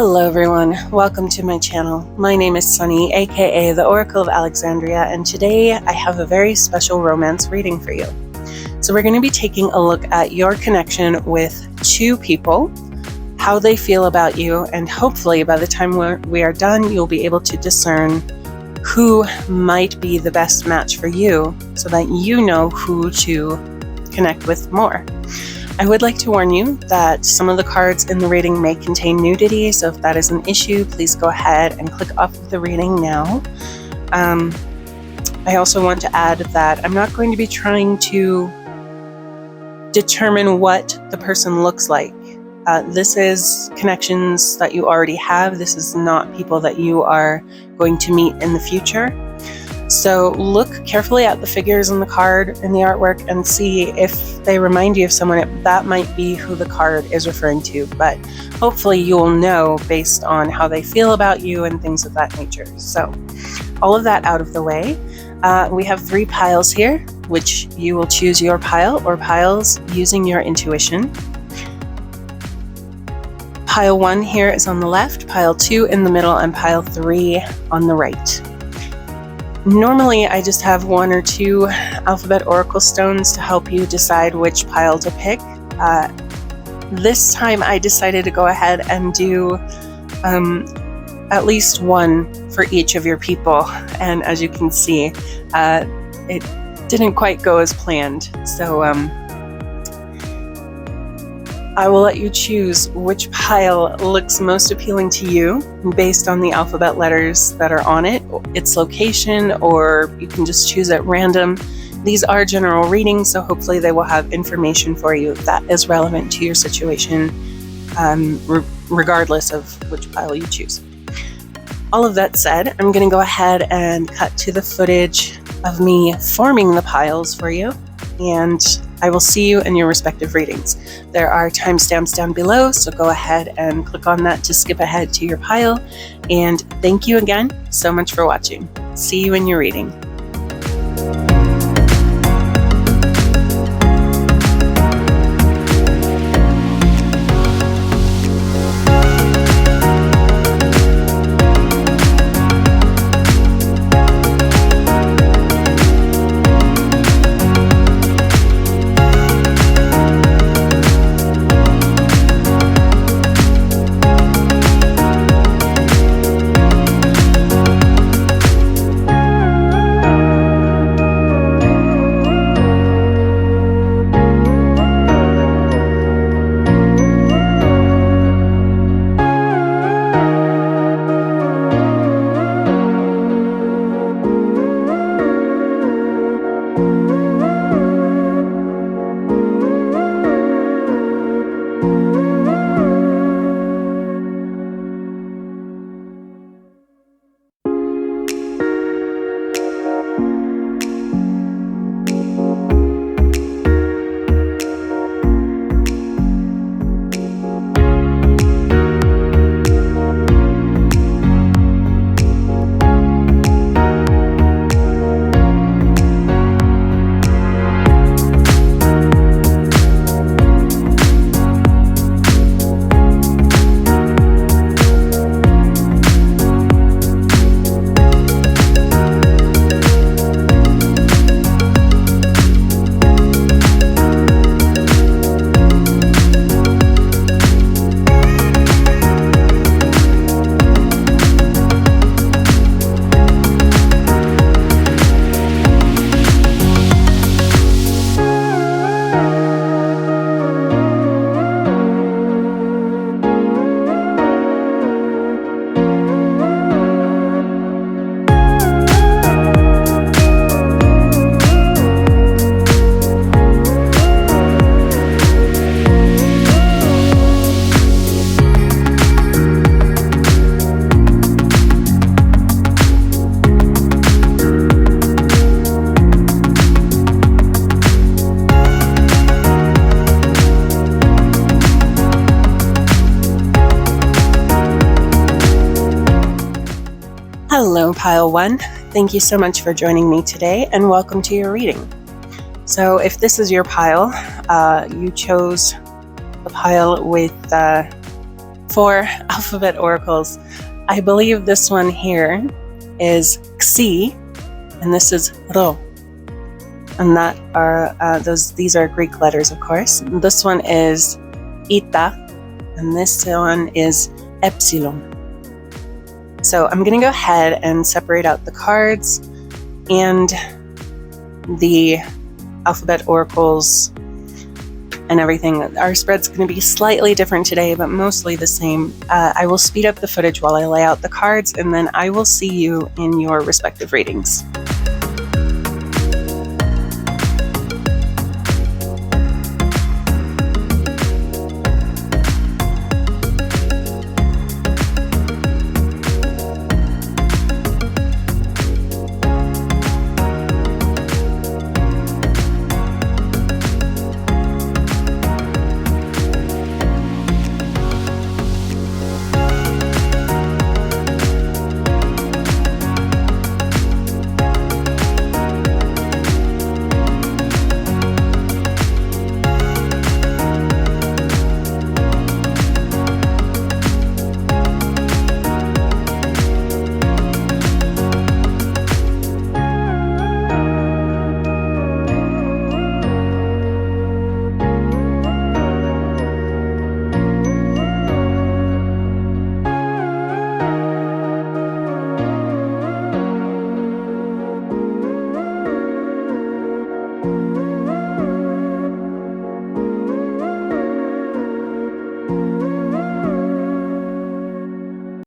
Hello everyone, welcome to my channel. My name is Sunny, aka the Oracle of Alexandria, and today I have a very special romance reading for you. So we're going to be taking a look at your connection with two people, how they feel about you, and hopefully by the time we are done, you'll be able to discern who might be the best match for you so that you know who to connect with more. I would like to warn you that some of the cards in the reading may contain nudity, so if that is an issue, please go ahead and click off of the reading now. I also want to add that I'm not going to be trying to determine what the person looks like. This is connections that you already have. This is not people that you are going to meet in the future. So look carefully at the figures in the card and the artwork and see if they remind you of someone. That might be who the card is referring to, but hopefully you will know based on how they feel about you and things of that nature. So all of that out of the way, we have 3 piles here, which you will choose your pile or piles using your intuition. Pile 1 here is on the left, pile 2 in the middle, and pile 3 on the right. Normally, I just have 1 or 2 alphabet oracle stones to help you decide which pile to pick. This time I decided to go ahead and do at least 1 for each of your people. And as you can see, it didn't quite go as planned. So I will let you choose which pile looks most appealing to you based on the alphabet letters that are on it, its location, or you can just choose at random. These are general readings, so hopefully they will have information for you that is relevant to your situation, regardless of which pile you choose. All of that said, I'm going to go ahead and cut to the footage of me forming the piles for you, and I will see you in your respective readings. There are timestamps down below, so go ahead and click on that to skip ahead to your pile. And thank you again so much for watching. See you in your reading. Hello, Pile 1. Thank you so much for joining me today, and welcome to your reading. So if this is your pile, you chose the pile with For alphabet oracles, I believe this one here is Xi, and this is Ro. And that are these are Greek letters, of course. This one is Ita, and this one is Epsilon. So I'm going to go ahead and separate out the cards and the alphabet oracles and everything. Our spread's going to be slightly different today, but mostly the same. I will speed up the footage while I lay out the cards, and then I will see you in your respective readings.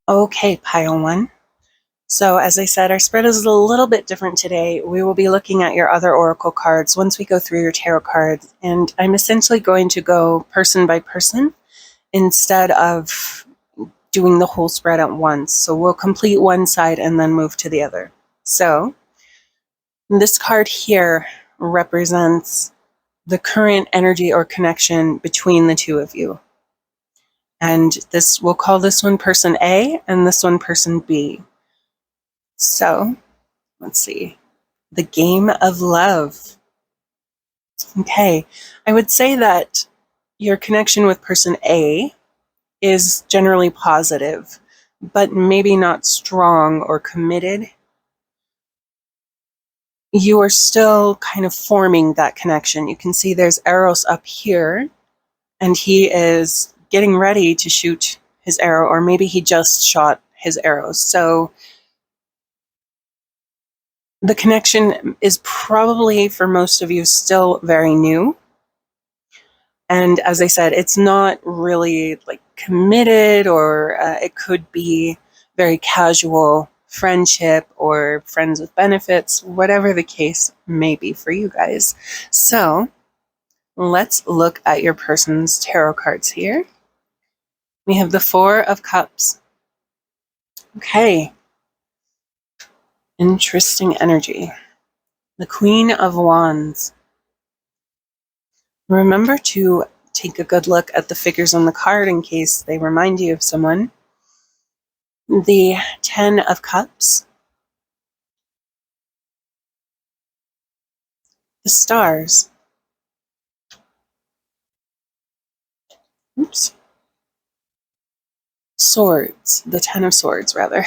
Okay, pile one. So as I said, our spread is a little bit different today. We will be looking at your other oracle cards once we go through your tarot cards, and I'm essentially going to go person by person instead of doing the whole spread at once. So we'll complete one side and then move to the other. So this card here represents the current energy or connection between the two of you. And this, we'll call this one person A and this one person B. So, let's see. The game of love. Okay, I would say that your connection with person A is generally positive, but maybe not strong or committed. You are still kind of forming that connection. You can see there's Eros up here, and he is getting ready to shoot his arrow, or maybe he just shot his arrows. So the connection is probably, for most of you, still very new. And as I said, it's not really like committed, or it could be very casual friendship or friends with benefits, whatever the case may be for you guys. So let's look at your person's tarot cards here. We have the Four of Cups. Okay. Interesting energy. The Queen of Wands. Remember to take a good look at the figures on the card in case they remind you of someone. The Ten of Cups. The Stars. Oops. Swords. The Ten of Swords, rather.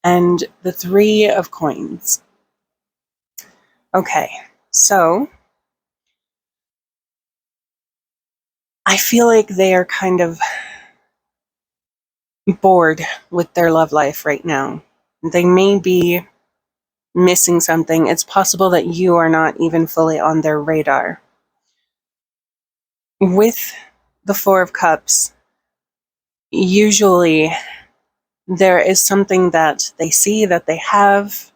And the Three of Coins. Okay, so I feel like they are kind of bored with their love life right now. They may be missing something. It's possible that you are not even fully on their radar. With the Four of Cups, usually there is something that they see, that they have,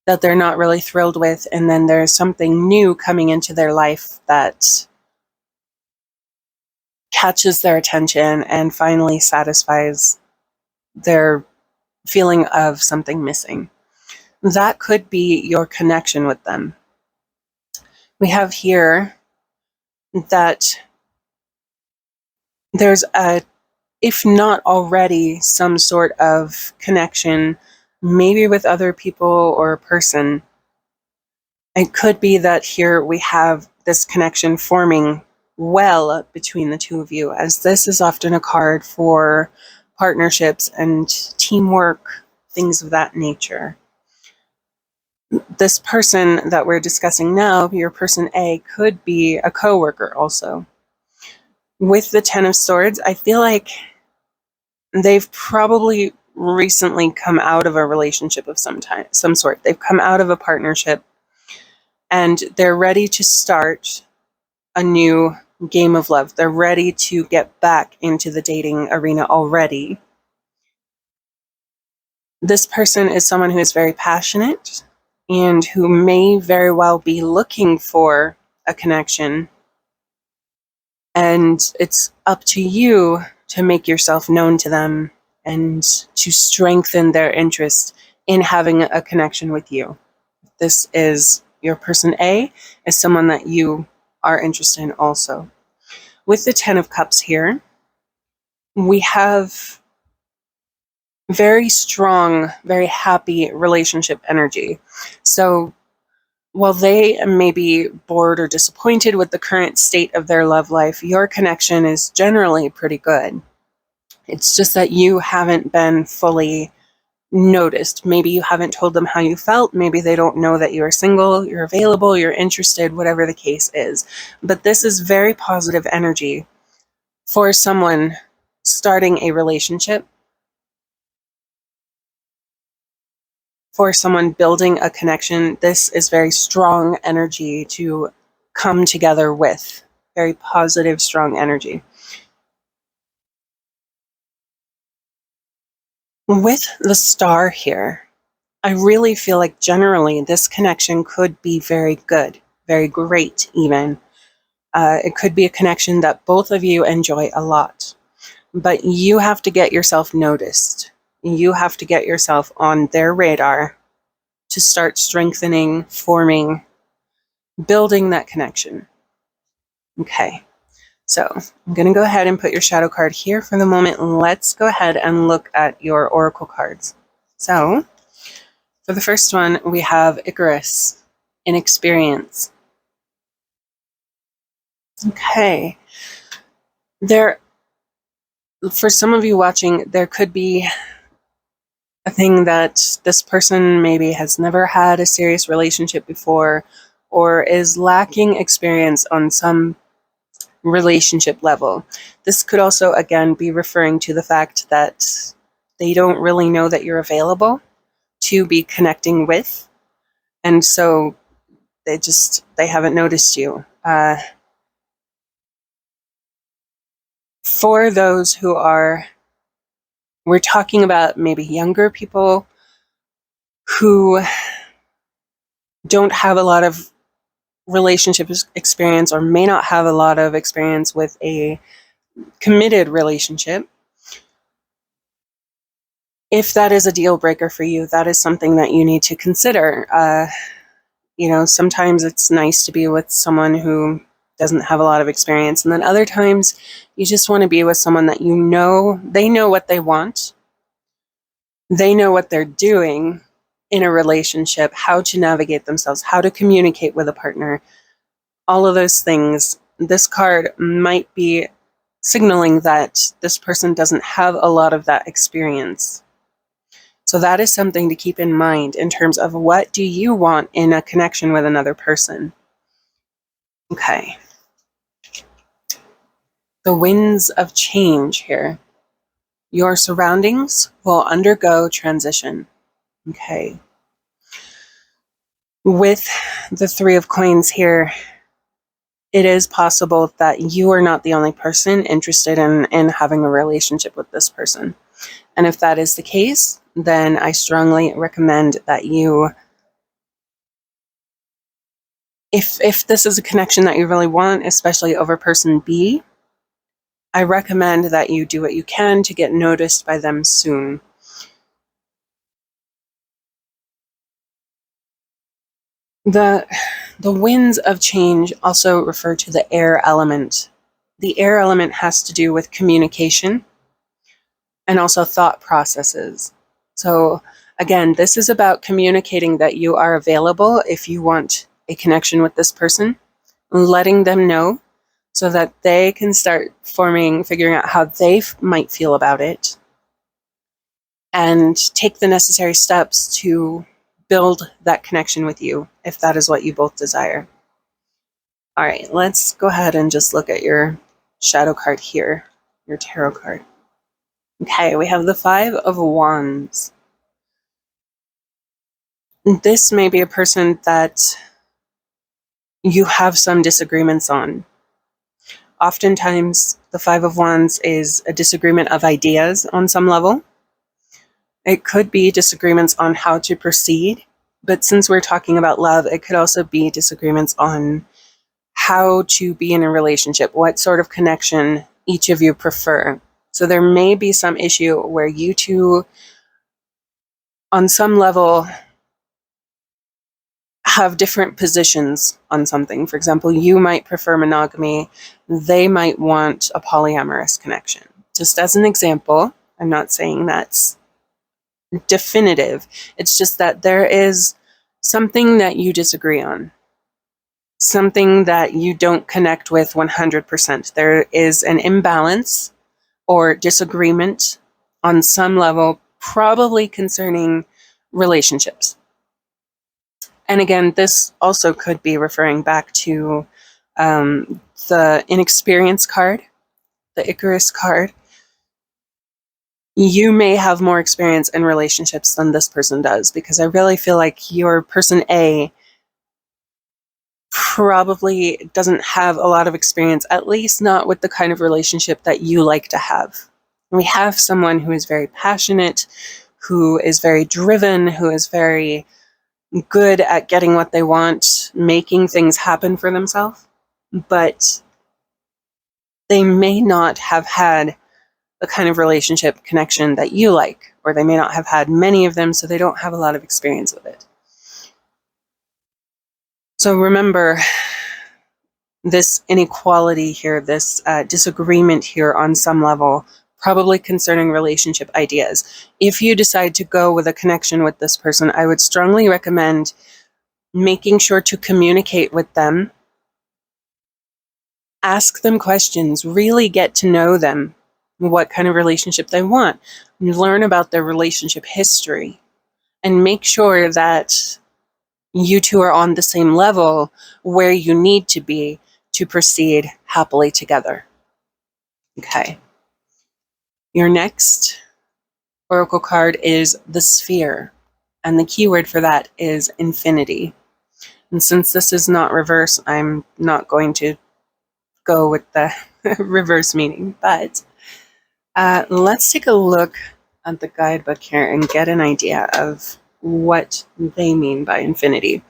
that they're not really thrilled with, and then there's something new coming into their life that catches their attention and finally satisfies their feeling of something missing. That could be your connection with them. We have here that there's if not already, some sort of connection, maybe with other people or a person. It could be that here we have this connection forming well between the two of you, as this is often a card for partnerships and teamwork, things of that nature. This person that we're discussing now, your person A, could be a coworker also. With the Ten of Swords, I feel like they've probably recently come out of a relationship of some sort. They've come out of a partnership and they're ready to start a new game of love. They're ready to get back into the dating arena already. This person is someone who is very passionate and who may very well be looking for a connection. And it's up to you to make yourself known to them and to strengthen their interest in having a connection with you. This is your person A, is someone that you are interested in also. With the Ten of Cups here, we have very strong, very happy relationship energy. So while they may be bored or disappointed with the current state of their love life, your connection is generally pretty good. It's just that you haven't been fully noticed. Maybe you haven't told them how you felt. Maybe they don't know that you are single, you're available, you're interested, whatever the case is. But this is very positive energy for someone starting a relationship, for someone building a connection. This is very strong energy to come together with. Very positive, strong energy. With the Star here, I really feel like generally this connection could be very good, very great even. It could be a connection that both of you enjoy a lot, but you have to get yourself noticed. You have to get yourself on their radar to start strengthening, forming, building that connection. Okay, so I'm going to go ahead and put your shadow card here for the moment. Let's go ahead and look at your oracle cards. So for the first one, we have Icarus, inexperience. Okay. For some of you watching, there could be a thing that this person maybe has never had a serious relationship before, or is lacking experience on some relationship level. This could also, again, be referring to the fact that they don't really know that you're available to be connecting with, and so they haven't noticed you. For those who are, we're talking about maybe younger people who don't have a lot of relationship experience or may not have a lot of experience with a committed relationship. If that is a deal breaker for you, that is something that you need to consider. Sometimes it's nice to be with someone who doesn't have a lot of experience, and then other times you just want to be with someone that they know what they want, they know what they're doing in a relationship, how to navigate themselves, how to communicate with a partner, all of those things. This card might be signaling that this person doesn't have a lot of that experience. So that is something to keep in mind in terms of what do you want in a connection with another person. Okay. The winds of change here. Your surroundings will undergo transition. Okay. With the Three of Coins here, it is possible that you are not the only person interested in having a relationship with this person. And if that is the case, then I strongly recommend that you, if this is a connection that you really want, especially over person B, I recommend that you do what you can to get noticed by them soon. The winds of change also refer to the air element. The air element has to do with communication and also thought processes. So again, this is about communicating that you are available if you want a connection with this person, letting them know so that they can start figuring out how they might feel about it and take the necessary steps to build that connection with you if that is what you both desire. All right, let's go ahead and just look at your shadow card here, your tarot card. Okay, we have the Five of Wands. This may be a person that you have some disagreements on. Oftentimes, the Five of Wands is a disagreement of ideas on some level. It could be disagreements on how to proceed, but since we're talking about love, it could also be disagreements on how to be in a relationship, what sort of connection each of you prefer. So there may be some issue where you two, on some level, have different positions on something. For example, you might prefer monogamy, they might want a polyamorous connection. Just as an example, I'm not saying that's definitive. It's just that there is something that you disagree on, something that you don't connect with 100%. There is an imbalance or disagreement on some level, probably concerning relationships. And again, this also could be referring back to the inexperience card, the Icarus card. You may have more experience in relationships than this person does, because I really feel like your person A probably doesn't have a lot of experience, at least not with the kind of relationship that you like to have. We have someone who is very passionate, who is very driven, who is very good at getting what they want, making things happen for themselves, but they may not have had the kind of relationship connection that you like, or they may not have had many of them, so they don't have a lot of experience with it. So remember, this inequality here, this disagreement here on some level, probably concerning relationship ideas. If you decide to go with a connection with this person, I would strongly recommend making sure to communicate with them, ask them questions, really get to know them, what kind of relationship they want, learn about their relationship history, and make sure that you two are on the same level where you need to be to proceed happily together. Okay. Your next oracle card is the Sphere, and the keyword for that is infinity. And since this is not reverse, I'm not going to go with the reverse meaning, but let's take a look at the guidebook here and get an idea of what they mean by infinity.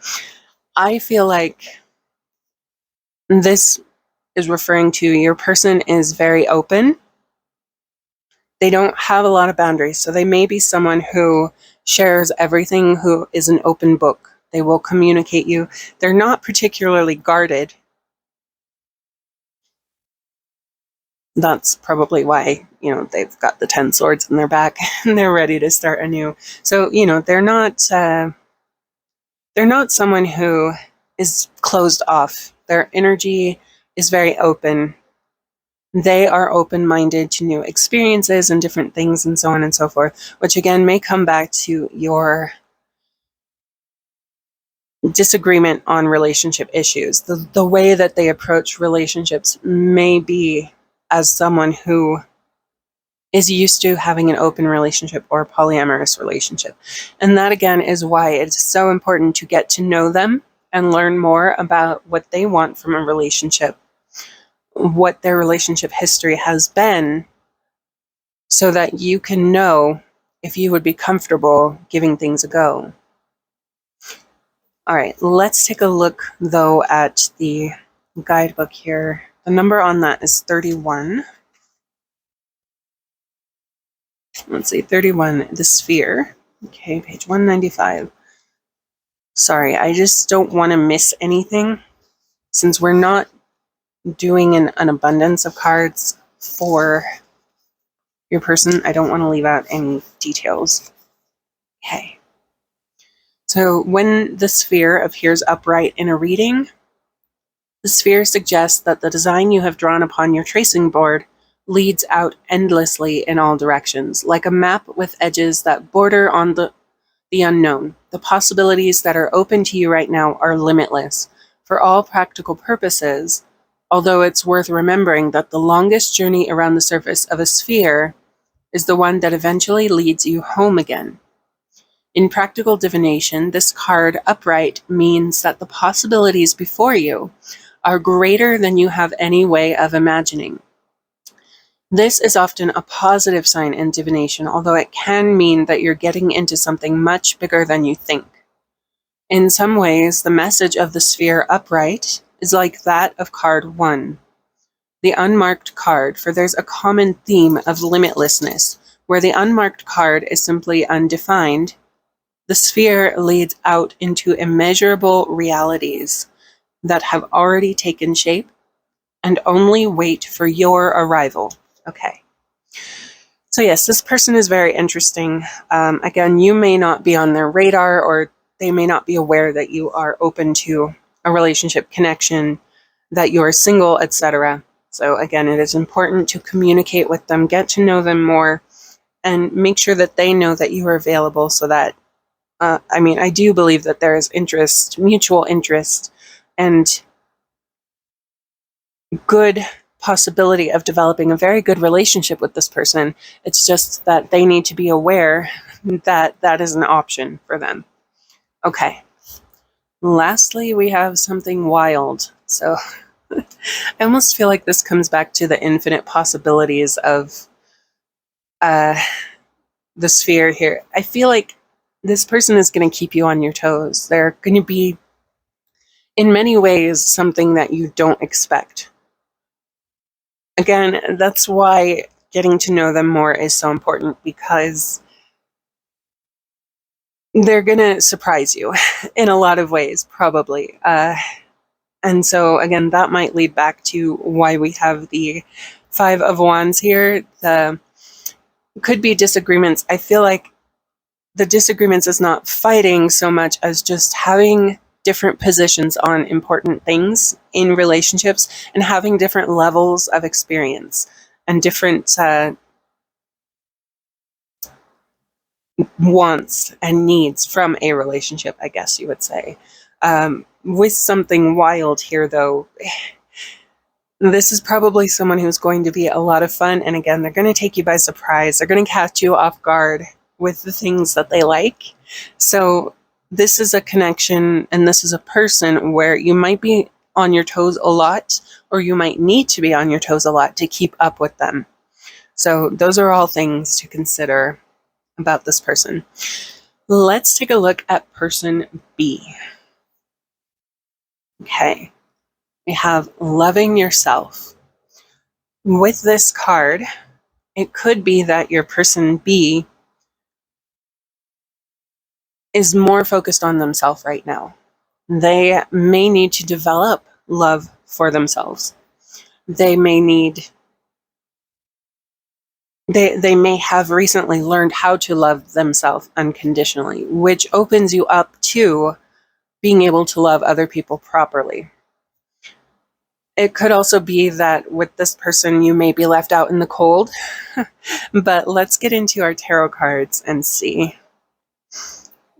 I feel like this is referring to your person is very open. They don't have a lot of boundaries, so they may be someone who shares everything, who is an open book. They will communicate you. They're not particularly guarded. That's probably why, they've got the 10 swords in their back and they're ready to start anew. So, they're not someone who is closed off. Their energy is very open. They are open-minded to new experiences and different things and so on and so forth, which again may come back to your disagreement on relationship issues. The way that they approach relationships may be as someone who is used to having an open relationship or a polyamorous relationship. And that again is why it's so important to get to know them and learn more about what they want from a relationship, what their relationship history has been, so that you can know if you would be comfortable giving things a go. All right, let's take a look though at the guidebook here. The number on that is 31. Let's see, 31, the Sphere. Okay, page 195. Sorry, I just don't want to miss anything. Since we're not doing an abundance of cards for your person, I don't want to leave out any details. Okay. So when the Sphere appears upright in a reading, The sphere suggests that the design you have drawn upon your tracing board leads out endlessly in all directions, like a map with edges that border on the unknown. The possibilities that are open to you right now are limitless. For all practical purposes, although it's worth remembering that the longest journey around the surface of a sphere is the one that eventually leads you home again. In practical divination, this card upright means that the possibilities before you are greater than you have any way of imagining. This is often a positive sign in divination, although it can mean that you're getting into something much bigger than you think. In some ways, the message of the sphere upright is like that of card 1, the unmarked card, for there's a common theme of limitlessness. Where the unmarked card is simply undefined, the sphere leads out into immeasurable realities that have already taken shape and only wait for your arrival. Okay. So yes, this person is very interesting. Again, you may not be on their radar, or they may not be aware that you are open to a relationship connection, that you are single, etc. So again, it is important to communicate with them, get to know them more, and make sure that they know that you are available, so that, I do believe that there is interest, mutual interest, and good possibility of developing a very good relationship with this person. It's just that they need to be aware that that is an option for them. Okay. Lastly, we have something wild. So I almost feel like this comes back to the infinite possibilities of the sphere here. I feel like this person is going to keep you on your toes. They're going to be, in many ways, something that you don't expect. Again, that's why getting to know them more is so important, because they're going to surprise you in a lot of ways, probably. And so, again, that might lead back to why we have the 5 of Wands here. Could be disagreements. I feel like the disagreements is not fighting so much as just having different positions on important things in relationships, and having different levels of experience and different wants and needs from a relationship, I guess you would say. With something wild here, though, this is probably someone who's going to be a lot of fun, and again, they're going to take you by surprise. They're going to catch you off guard with the things that they like. So this is a connection, and this is a person where you might be on your toes a lot, or you might need to be on your toes a lot to keep up with them. So those are all things to consider about this person. Let's take a look at person B. Okay, we have loving yourself. With this card, it could be that your person B is more focused on themselves right now. They may need to develop love for themselves. They may have recently learned how to love themselves unconditionally, which opens you up to being able to love other people properly. It could also be that with this person, you may be left out in the cold. But let's get into our tarot cards and see.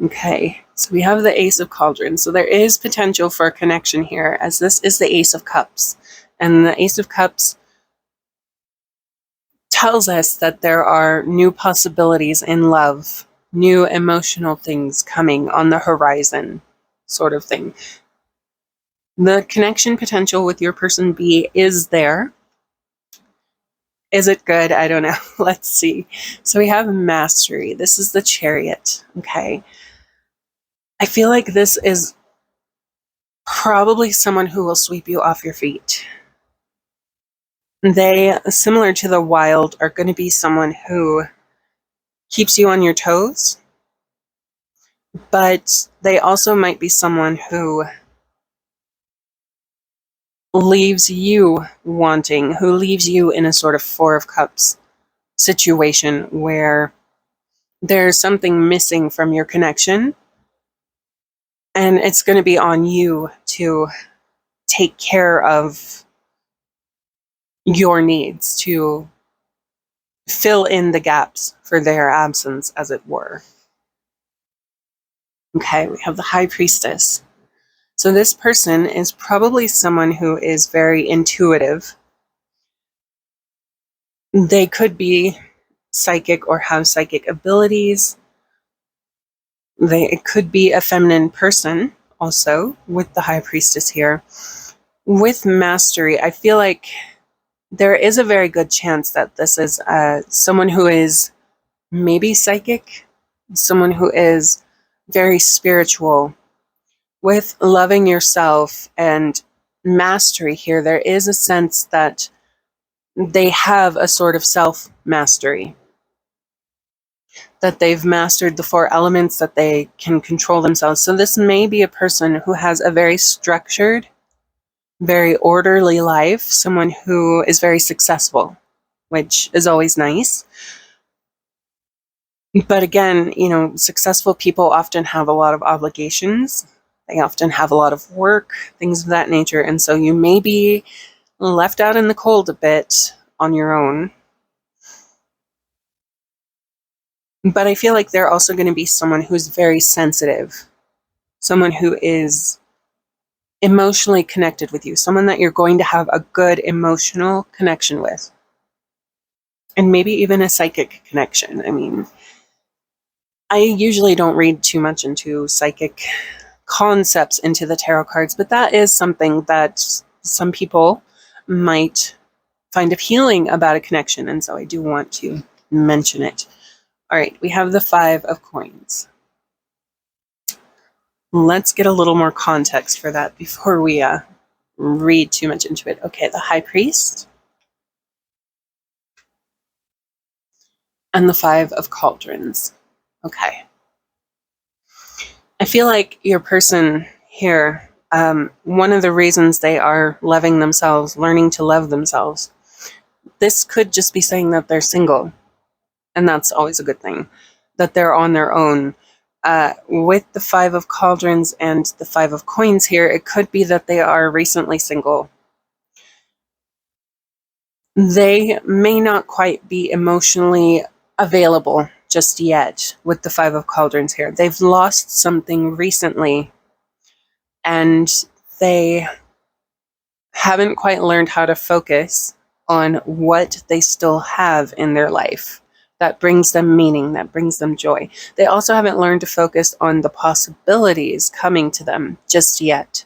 Okay, so we have the Ace of Cauldrons. So there is potential for a connection here, as this is the Ace of Cups. And the Ace of Cups tells us that there are new possibilities in love, new emotional things coming on the horizon, sort of thing. The connection potential with your person B is there. Is it good? I don't know. Let's see. So we have Mastery. This is the Chariot. Okay. I feel like this is probably someone who will sweep you off your feet. They, similar to the Wild, are going to be someone who keeps you on your toes, but they also might be someone who leaves you wanting, who leaves you in a sort of Four of Cups situation where there's something missing from your connection, and it's going to be on you to take care of your needs, to fill in the gaps for their absence, as it were. Okay, we have the High Priestess. So this person is probably someone who is very intuitive. They could be psychic or have psychic abilities. It could be a feminine person also, with the High Priestess here. With mastery, I feel like there is a very good chance that this is someone who is maybe psychic, someone who is very spiritual. With loving yourself and mastery here, there is a sense that they have a sort of self-mastery, that they've mastered the 4 elements, that they can control themselves. So this may be a person who has a very structured, very orderly life, someone who is very successful, which is always nice. But again, successful people often have a lot of obligations. They often have a lot of work, things of that nature. And so you may be left out in the cold a bit on your own. But I feel like they're also going to be someone who's very sensitive, someone who is emotionally connected with you, someone that you're going to have a good emotional connection with. And maybe even a psychic connection. I mean, I usually don't read too much into psychic concepts into the tarot cards, but that is something that some people might find appealing about a connection, and so I do want to mention it. All right, we have the 5 of Coins. Let's get a little more context for that before we read too much into it. Okay, the High Priest and the 5 of Cauldrons. Okay. I feel like your person here, one of the reasons they are loving themselves, learning to love themselves, this could just be saying that they're single, and that's always a good thing, that they're on their own. With the 5 of Cauldrons and the 5 of Coins here, it could be that they are recently single. They may not quite be emotionally available just yet with the 5 of Cauldrons here. They've lost something recently, and they haven't quite learned how to focus on what they still have in their life that brings them meaning, that brings them joy. They also haven't learned to focus on the possibilities coming to them just yet.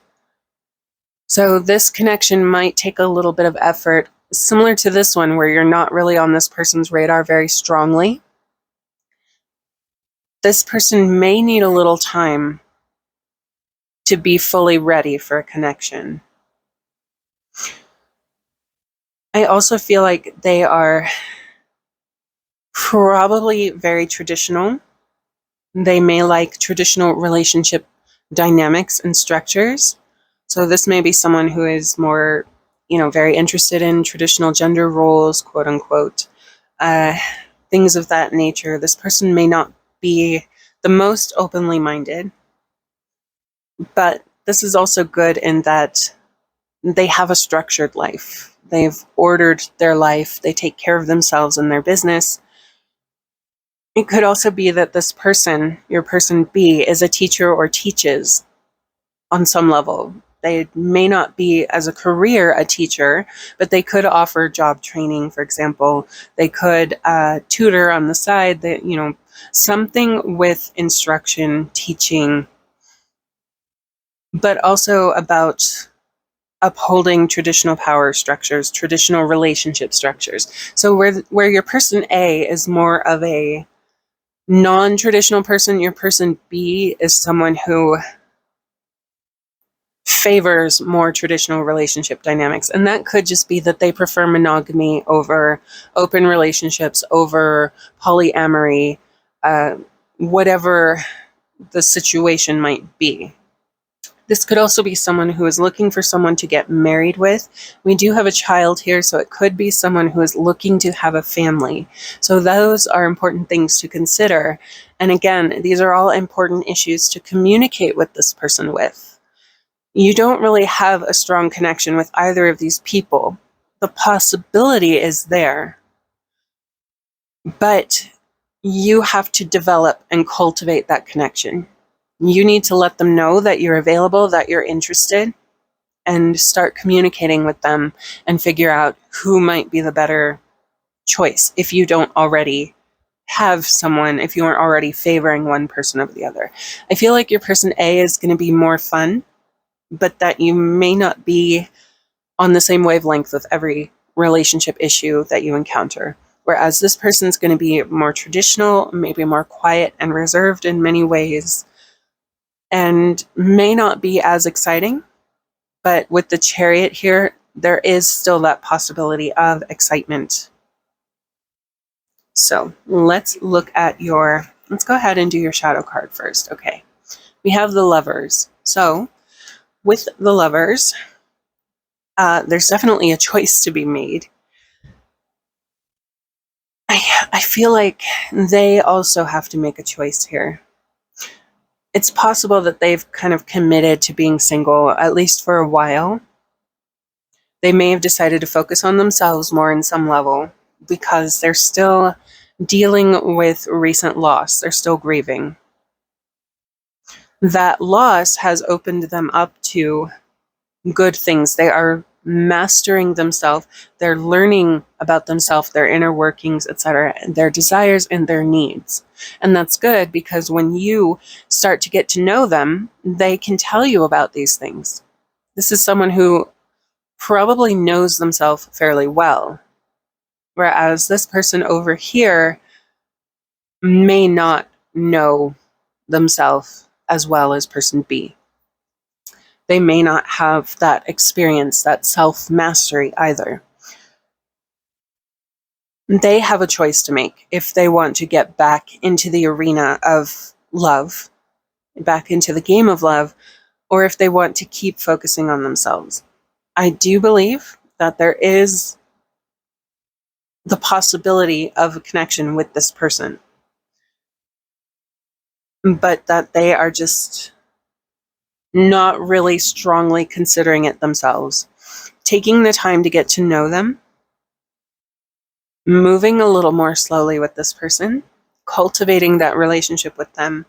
So this connection might take a little bit of effort, similar to this one where you're not really on this person's radar very strongly. This person may need a little time to be fully ready for a connection. I also feel like they are probably very traditional. They may like traditional relationship dynamics and structures. So this may be someone who is more, very interested in traditional gender roles, quote unquote, things of that nature. This person may not be the most openly minded, but this is also good in that they have a structured life. They've ordered their life. They take care of themselves and their business. It could also be that this person, your person B, is a teacher or teaches on some level. They may not be as a career a teacher, but they could offer job training, for example. They could tutor on the side, something with instruction, teaching, but also about upholding traditional power structures, traditional relationship structures. So where your person A is more of a non-traditional person, your person B is someone who favors more traditional relationship dynamics. And that could just be that they prefer monogamy over open relationships, over polyamory, whatever the situation might be. This could also be someone who is looking for someone to get married with. We do have a child here, so it could be someone who is looking to have a family. So those are important things to consider. And again, these are all important issues to communicate with this person with. You don't really have a strong connection with either of these people. The possibility is there, but you have to develop and cultivate that connection. You need to let them know that you're available, that you're interested, and start communicating with them and figure out who might be the better choice if you don't already have someone, if you aren't already favoring one person over the other. I feel like your person A is going to be more fun, but that you may not be on the same wavelength with every relationship issue that you encounter. Whereas this person's going to be more traditional, maybe more quiet and reserved in many ways, and may not be as exciting. But with the Chariot here, there is still that possibility of excitement. So let's look at let's go ahead and do your shadow card first. Okay, we have the Lovers. So with the Lovers, there's definitely a choice to be made. I feel like they also have to make a choice here. It's possible that they've kind of committed to being single, at least for a while. They may have decided to focus on themselves more in some level because they're still dealing with recent loss. They're still grieving. That loss has opened them up to good things. They are mastering themselves. They're learning about themselves, their inner workings, etc., their desires and their needs. And that's good because when you start to get to know them, they can tell you about these things. This is someone who probably knows themselves fairly well, whereas this person over here may not know themselves as well as person B. They may not have that experience, that self-mastery either. They have a choice to make if they want to get back into the arena of love, back into the game of love, or if they want to keep focusing on themselves. I do believe that there is the possibility of a connection with this person, but that they are just not really strongly considering it themselves. Taking the time to get to know them, moving a little more slowly with this person, cultivating that relationship with them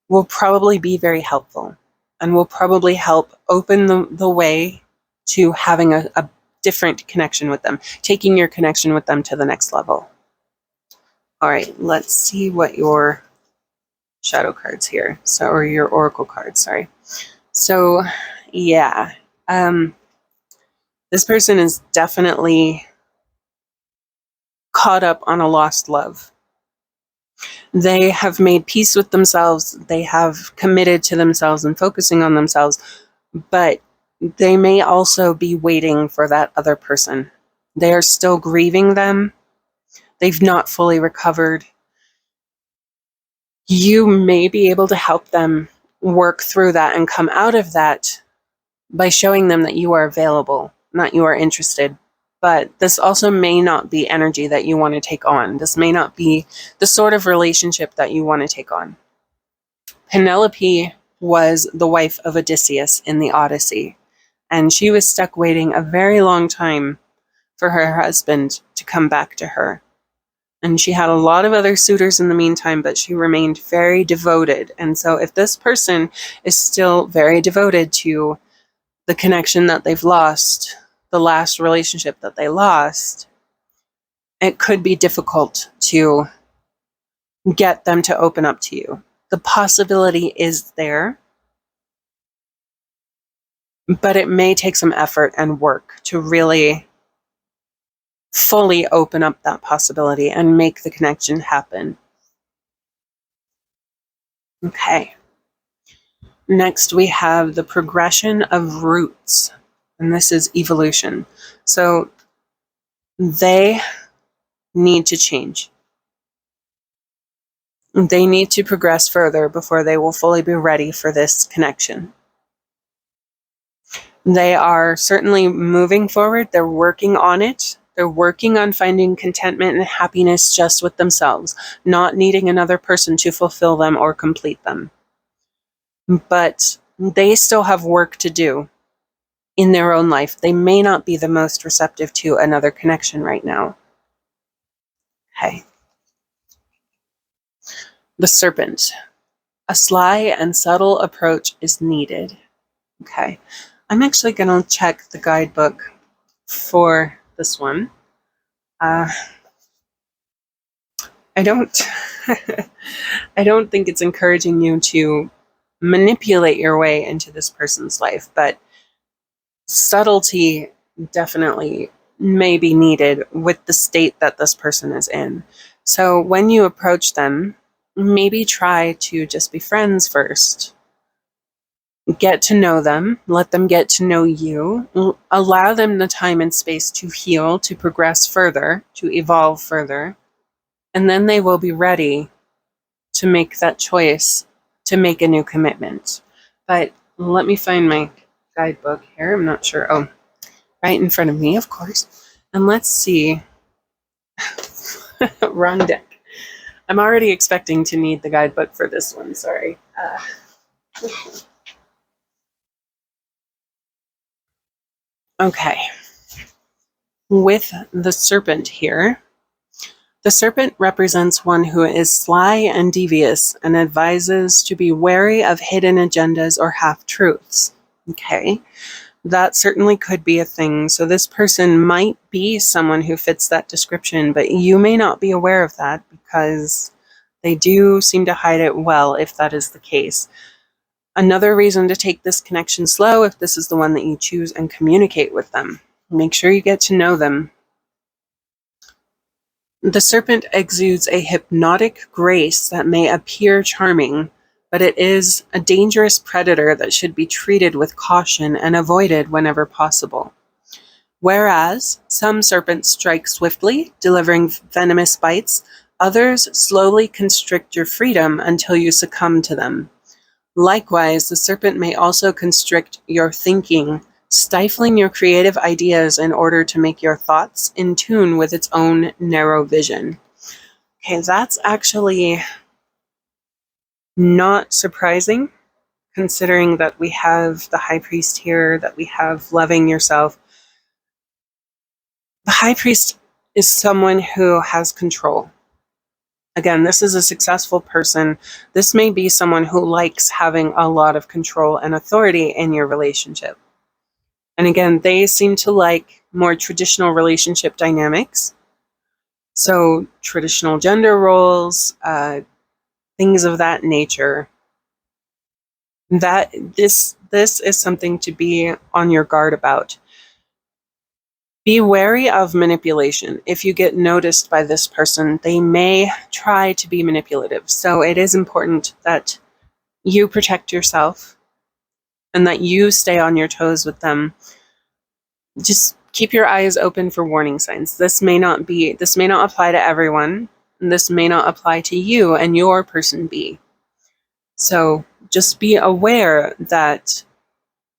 will probably be very helpful and will probably help open the way to having a different connection with them, taking your connection with them to the next level. All right, let's see what your shadow cards here, or your oracle cards, sorry. So, yeah, this person is definitely caught up on a lost love. They have made peace with themselves. They have committed to themselves and focusing on themselves, but they may also be waiting for that other person. They are still grieving them. They've not fully recovered. You may be able to help them work through that and come out of that by showing them that you are available, not you are interested. But this also may not be energy that you want to take on. This may not be the sort of relationship that you want to take on. Penelope was the wife of Odysseus in the Odyssey, and she was stuck waiting a very long time for her husband to come back to her. And she had a lot of other suitors in the meantime, but she remained very devoted. And so if this person is still very devoted to the connection that they've lost, the last relationship that they lost, it could be difficult to get them to open up to you. The possibility is there, but it may take some effort and work to really fully open up that possibility and make the connection happen. Okay. Next, we have the progression of roots, and this is evolution. So they need to change. They need to progress further before they will fully be ready for this connection. They are certainly moving forward. They're working on it. They're working on finding contentment and happiness just with themselves, not needing another person to fulfill them or complete them. But they still have work to do in their own life. They may not be the most receptive to another connection right now. Okay. The Serpent. A sly and subtle approach is needed. Okay. I'm actually going to check the guidebook for this one. I don't I don't think it's encouraging you to manipulate your way into this person's life, but subtlety definitely may be needed with the state that this person is in. So when you approach them, maybe try to just be friends first. Get to know them, let them get to know you, allow them the time and space to heal, to progress further, to evolve further, and then they will be ready to make that choice to make a new commitment. But let me find my guidebook here. I'm not sure. Oh, right in front of me, of course. And let's see. Wrong deck. I'm already expecting to need the guidebook for this one. Sorry. Okay. With the Serpent here, the Serpent represents one who is sly and devious and advises to be wary of hidden agendas or half-truths. Okay. That certainly could be a thing. So this person might be someone who fits that description, but you may not be aware of that because they do seem to hide it well if that is the case. Another reason to take this connection slow if this is the one that you choose and communicate with them. Make sure you get to know them. The Serpent exudes a hypnotic grace that may appear charming, but it is a dangerous predator that should be treated with caution and avoided whenever possible. Whereas some serpents strike swiftly, delivering venomous bites, others slowly constrict your freedom until you succumb to them. Likewise, the serpent may also constrict your thinking, stifling your creative ideas in order to make your thoughts in tune with its own narrow vision. Okay, that's actually not surprising, considering that we have the High Priest here, that we have loving yourself. The High Priest is someone who has control. Again, this is a successful person. This may be someone who likes having a lot of control and authority in your relationship. And again, they seem to like more traditional relationship dynamics. So traditional gender roles, things of that nature. That this is something to be on your guard about. Be wary of manipulation. If you get noticed by this person, they may try to be manipulative. So it is important that you protect yourself and that you stay on your toes with them. Just keep your eyes open for warning signs. This may not apply to everyone. And this may not apply to you and your person B. So just be aware that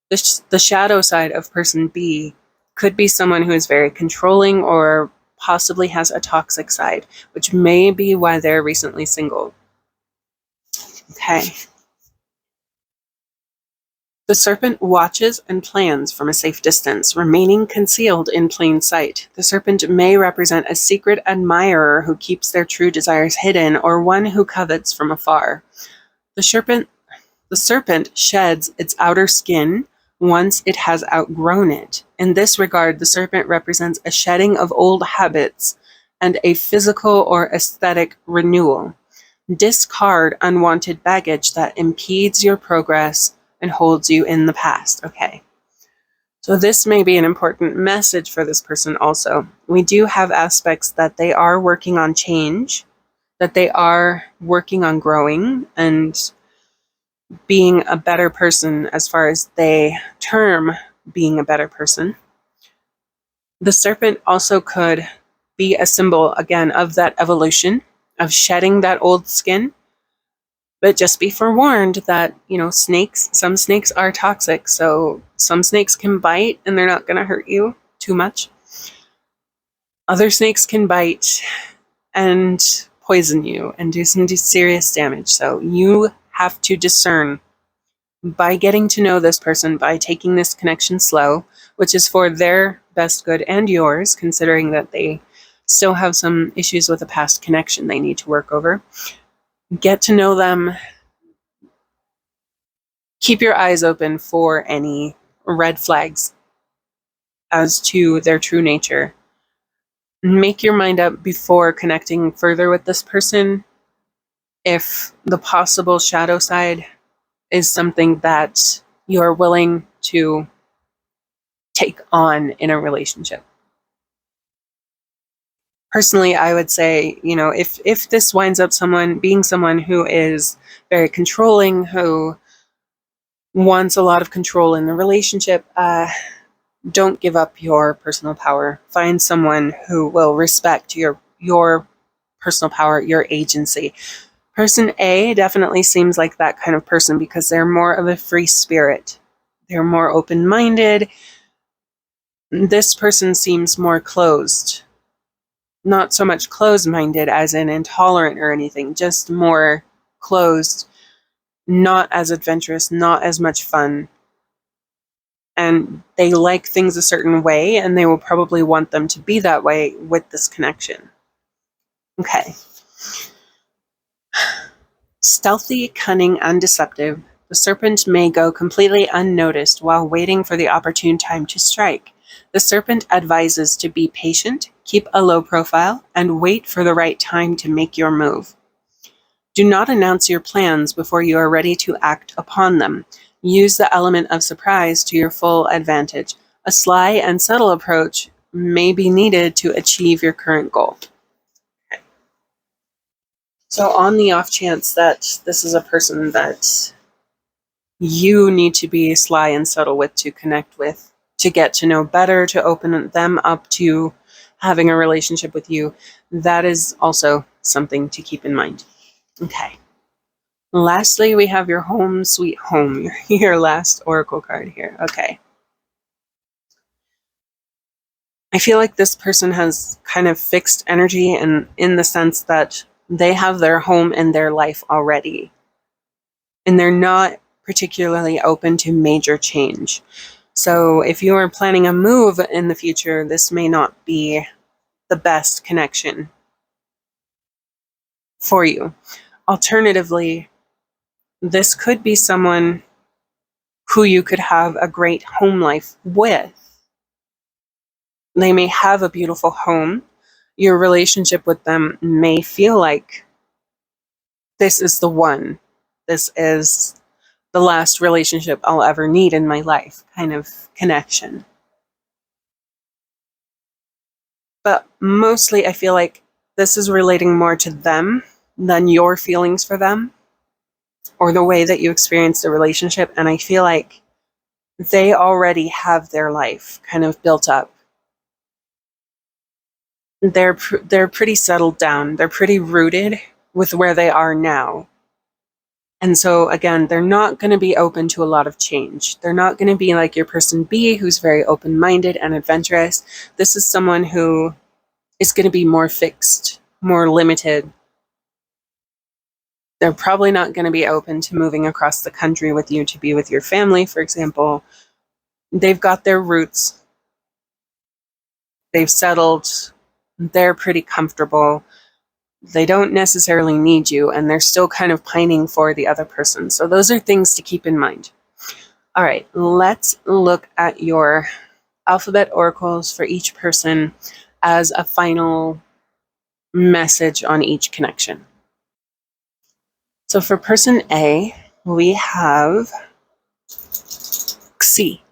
the shadow side of person B could be someone who is very controlling or possibly has a toxic side, which may be why they're recently single. Okay. The Serpent watches and plans from a safe distance, remaining concealed in plain sight. The Serpent may represent a secret admirer who keeps their true desires hidden, or one who covets from afar. The serpent sheds its outer skin once it has outgrown it. In this regard, the serpent represents a shedding of old habits and a physical or aesthetic renewal. Discard unwanted baggage that impedes your progress and holds you in the past. Okay. So this may be an important message for this person also. We do have aspects that they are working on change, that they are working on growing and being a better person as far as they term being a better person. The serpent also could be a symbol, again, of that evolution, of shedding that old skin. But just be forewarned that, some snakes are toxic, so some snakes can bite and they're not going to hurt you too much. Other snakes can bite and poison you and do some serious damage, so you have to discern by getting to know this person, by taking this connection slow, which is for their best good and yours, considering that they still have some issues with a past connection they need to work over. Get to know them. Keep your eyes open for any red flags as to their true nature. Make your mind up before connecting further with this person if the possible shadow side is something that you're willing to take on in a relationship. Personally, I would say, if this winds up being someone who is very controlling, who wants a lot of control in the relationship, don't give up your personal power. Find someone who will respect your personal power, your agency. Person A definitely seems like that kind of person because they're more of a free spirit. They're more open-minded. This person seems more closed. Not so much closed-minded as in intolerant or anything, just more closed, not as adventurous, not as much fun. And they like things a certain way, and they will probably want them to be that way with this connection. Okay. Stealthy, cunning, and deceptive, the serpent may go completely unnoticed while waiting for the opportune time to strike. The serpent advises to be patient, keep a low profile, and wait for the right time to make your move. Do not announce your plans before you are ready to act upon them. Use the element of surprise to your full advantage. A sly and subtle approach may be needed to achieve your current goal. Okay. So on the off chance that this is a person that you need to be sly and subtle with to connect with, to get to know better, to open them up to having a relationship with you, that is also something to keep in mind. Okay. Lastly, we have your home sweet home, your last oracle card here. Okay. I feel like this person has kind of fixed energy and in the sense that they have their home and their life already. And they're not particularly open to major change. So if you are planning a move in the future, this may not be the best connection for you. Alternatively, this could be someone who you could have a great home life with. They may have a beautiful home. Your relationship with them may feel like this is the one. This is the last relationship I'll ever need in my life kind of connection. But mostly I feel like this is relating more to them than your feelings for them or the way that you experience the relationship. And I feel like they already have their life kind of built up. They're pretty settled down. They're pretty rooted with where they are now. And so again, they're not going to be open to a lot of change. They're not going to be like your person B, who's very open-minded and adventurous. This is someone who is going to be more fixed, more limited. They're probably not going to be open to moving across the country with you to be with your family, for example. They've got their roots. They've settled. They're pretty comfortable. They don't necessarily need you, and they're still kind of pining for the other person. So those are things to keep in mind. All right, let's look at your alphabet oracles for each person as a final message on each connection. So for person A, we have Xi.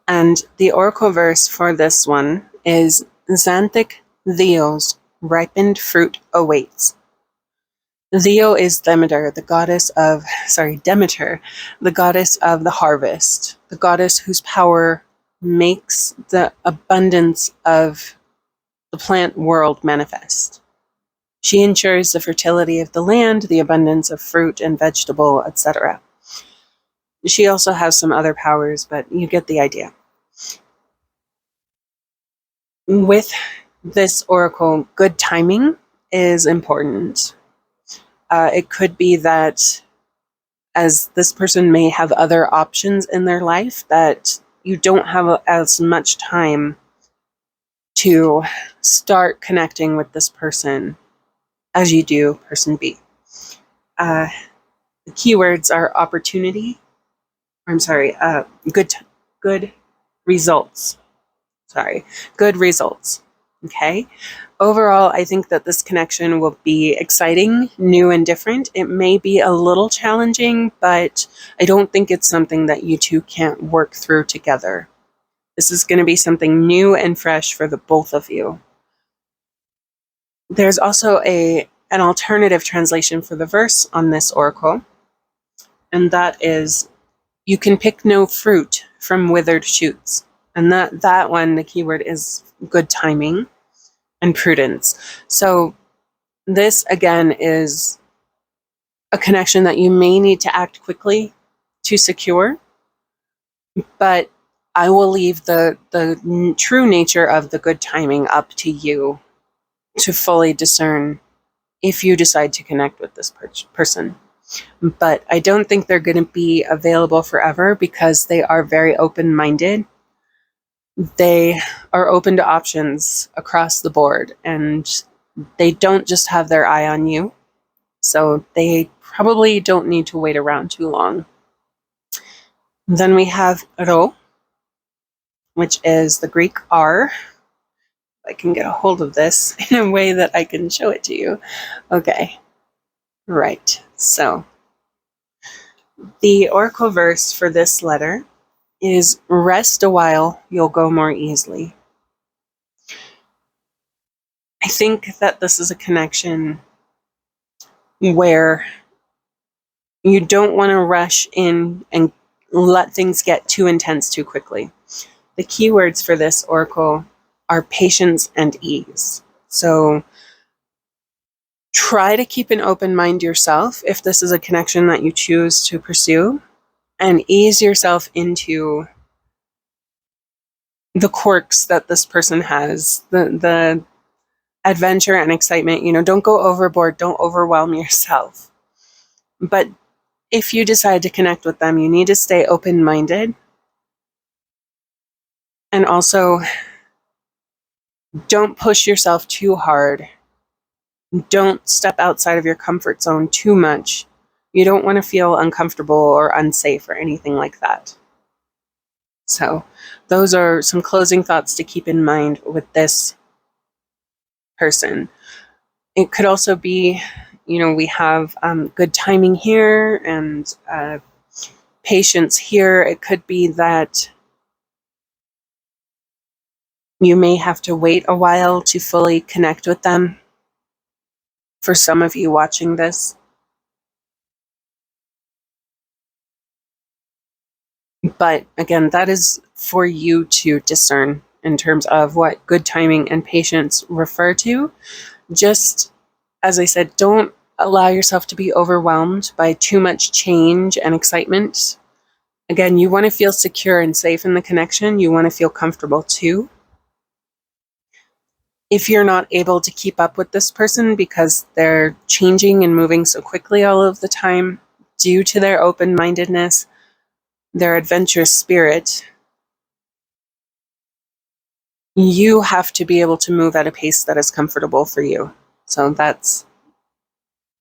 And the oracle verse for this one is Xanthic Theos, ripened fruit awaits. Theo is Demeter, the goddess of the harvest, the goddess whose power makes the abundance of the plant world manifest. She ensures the fertility of the land, the abundance of fruit and vegetable, etc. She also has some other powers, but you get the idea. With this oracle, good timing is important. It could be that as this person may have other options in their life that you don't have as much time to start connecting with this person as you do person B. The keywords are opportunity. Good results. Good results. Okay. Overall, I think that this connection will be exciting, new, and different. It may be a little challenging, but I don't think it's something that you two can't work through together. This is going to be something new and fresh for the both of you. There's also an alternative translation for the verse on this oracle, and that is, you can pick no fruit from withered shoots. And that one, the keyword is good timing and prudence. So this, again, is a connection that you may need to act quickly to secure, but I will leave the true nature of the good timing up to you to fully discern if you decide to connect with this person. But I don't think they're going to be available forever because they are very open-minded. They are open to options across the board, and they don't just have their eye on you. So they probably don't need to wait around too long. Then we have Ro, which is the Greek R. I can get a hold of this in a way that I can show it to you. Okay. Right. So the oracle verse for this letter is, rest a while, you'll go more easily. I think that this is a connection where you don't want to rush in and let things get too intense too quickly. The keywords for this oracle are patience and ease. So try to keep an open mind yourself if this is a connection that you choose to pursue, and ease yourself into the quirks that this person has, the adventure and excitement. Don't go overboard, don't overwhelm yourself. But if you decide to connect with them, you need to stay open-minded. And also, don't push yourself too hard. Don't step outside of your comfort zone too much. You don't want to feel uncomfortable or unsafe or anything like that. So those are some closing thoughts to keep in mind with this person. It could also be, we have good timing here and patience here. It could be that you may have to wait a while to fully connect with them. For some of you watching this. But again, that is for you to discern in terms of what good timing and patience refer to. Just, as I said, don't allow yourself to be overwhelmed by too much change and excitement. Again, you want to feel secure and safe in the connection. You want to feel comfortable too. If you're not able to keep up with this person because they're changing and moving so quickly all of the time due to their open-mindedness, their adventurous spirit, you have to be able to move at a pace that is comfortable for you. So that's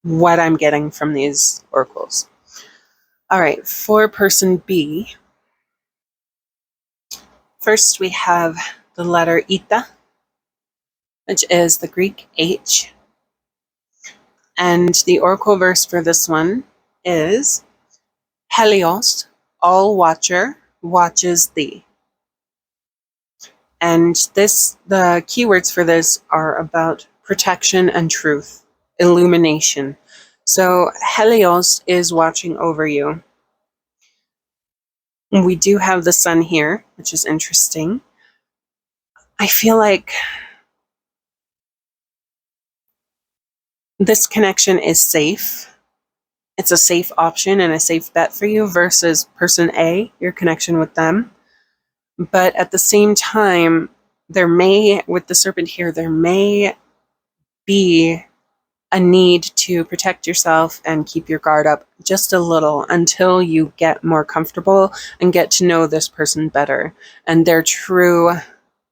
what I'm getting from these oracles. All right, for person B, first we have the letter Eta, which is the Greek H. And the oracle verse for this one is, Helios, all watcher, watches thee. And the keywords for this are about protection and truth, illumination. So Helios is watching over you. We do have the sun here, which is interesting. I feel like this connection is safe. It's a safe option and a safe bet for you versus person A, your connection with them. But at the same time, with the serpent here, there may be a need to protect yourself and keep your guard up just a little until you get more comfortable and get to know this person better and their true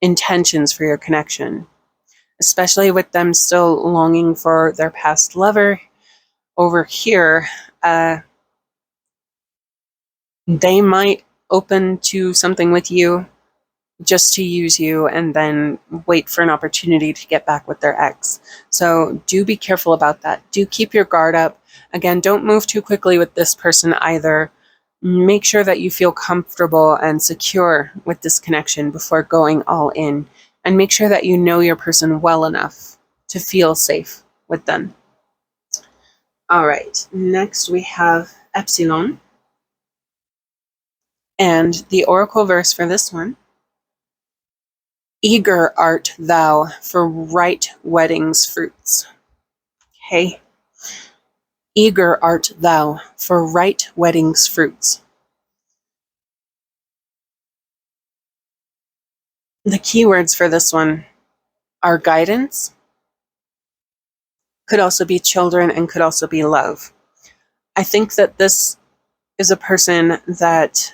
intentions for your connection, especially with them still longing for their past lover. Over here, they might open to something with you just to use you and then wait for an opportunity to get back with their ex. So do be careful about that. Do keep your guard up. Again, don't move too quickly with this person either. Make sure that you feel comfortable and secure with this connection before going all in. And make sure that you know your person well enough to feel safe with them. All right, next we have Epsilon. And the oracle verse for this one: eager art thou for right wedding's fruits. Okay. Eager art thou for right wedding's fruits. The keywords for this one are guidance, could also be children, and could also be love. I think that this is a person that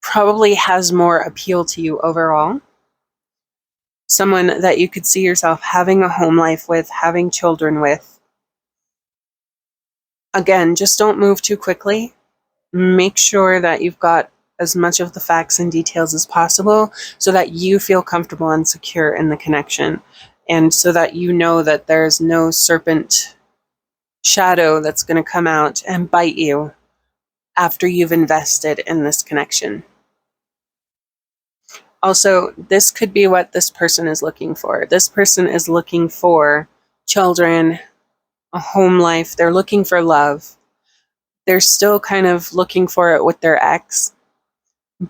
probably has more appeal to you overall. Someone that you could see yourself having a home life with, having children with. Again, just don't move too quickly. Make sure that you've got as much of the facts and details as possible so that you feel comfortable and secure in the connection, and so that you know that there's no serpent shadow that's going to come out and bite you after you've invested in this connection. Also, this could be what this person is looking for. This person is looking for children, a home life. They're looking for love. They're still kind of looking for it with their ex.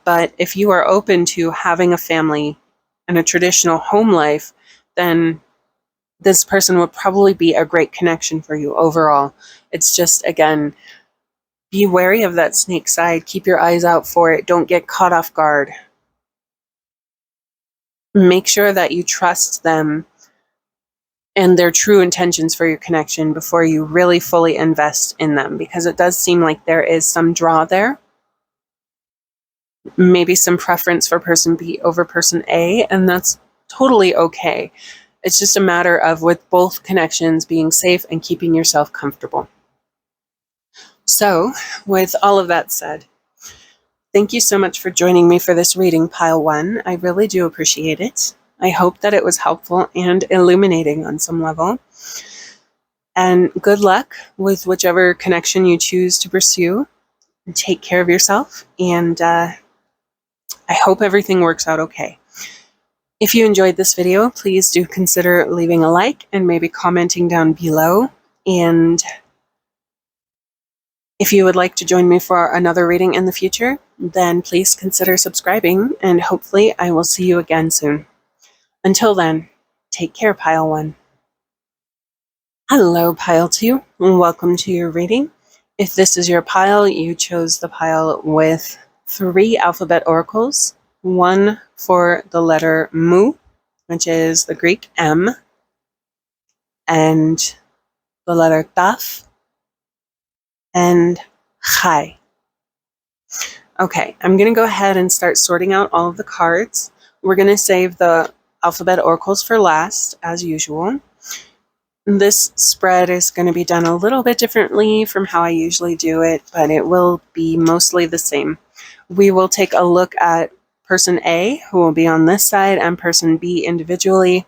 But if you are open to having a family and a traditional home life, then this person would probably be a great connection for you overall. It's just, again, be wary of that snake side. Keep your eyes out for it. Don't get caught off guard. Make sure that you trust them and their true intentions for your connection before you really fully invest in them, because it does seem like there is some draw there. Maybe some preference for person B over person A, and that's totally okay. It's just a matter of, with both connections, being safe and keeping yourself comfortable. So, with all of that said, thank you so much for joining me for this reading, Pile 1. I really do appreciate it. I hope that it was helpful and illuminating on some level. And good luck with whichever connection you choose to pursue. Take care of yourself, and I hope everything works out okay. If you enjoyed this video, please do consider leaving a like and maybe commenting down below. And if you would like to join me for another reading in the future, then please consider subscribing, and hopefully I will see you again soon. Until then, take care, Pile 1. Hello, Pile 2, and welcome to your reading. If this is your pile, you chose the pile with 3 alphabet oracles, 1 for the letter Mu, which is the Greek M, and the letter Taf, and Chai. Okay, I'm going to go ahead and start sorting out all of the cards. We're going to save the alphabet oracles for last, as usual. This spread is going to be done a little bit differently from how I usually do it, but it will be mostly the same. We will take a look at person A, who will be on this side, and person B individually.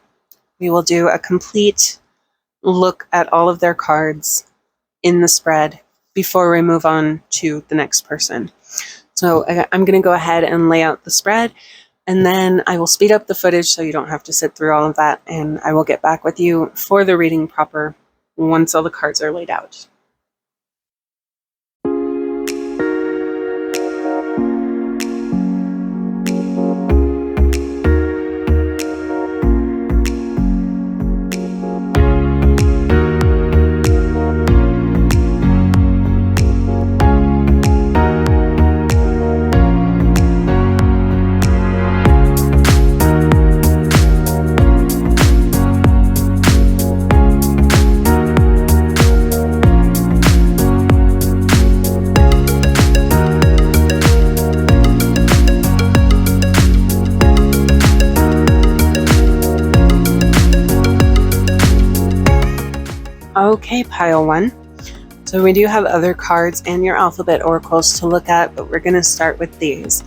We will do a complete look at all of their cards in the spread before we move on to the next person. So I'm going to go ahead and lay out the spread, and then I will speed up the footage so you don't have to sit through all of that, and I will get back with you for the reading proper once all the cards are laid out. Okay, pile 1. So we do have other cards and your alphabet oracles to look at, but we're going to start with these.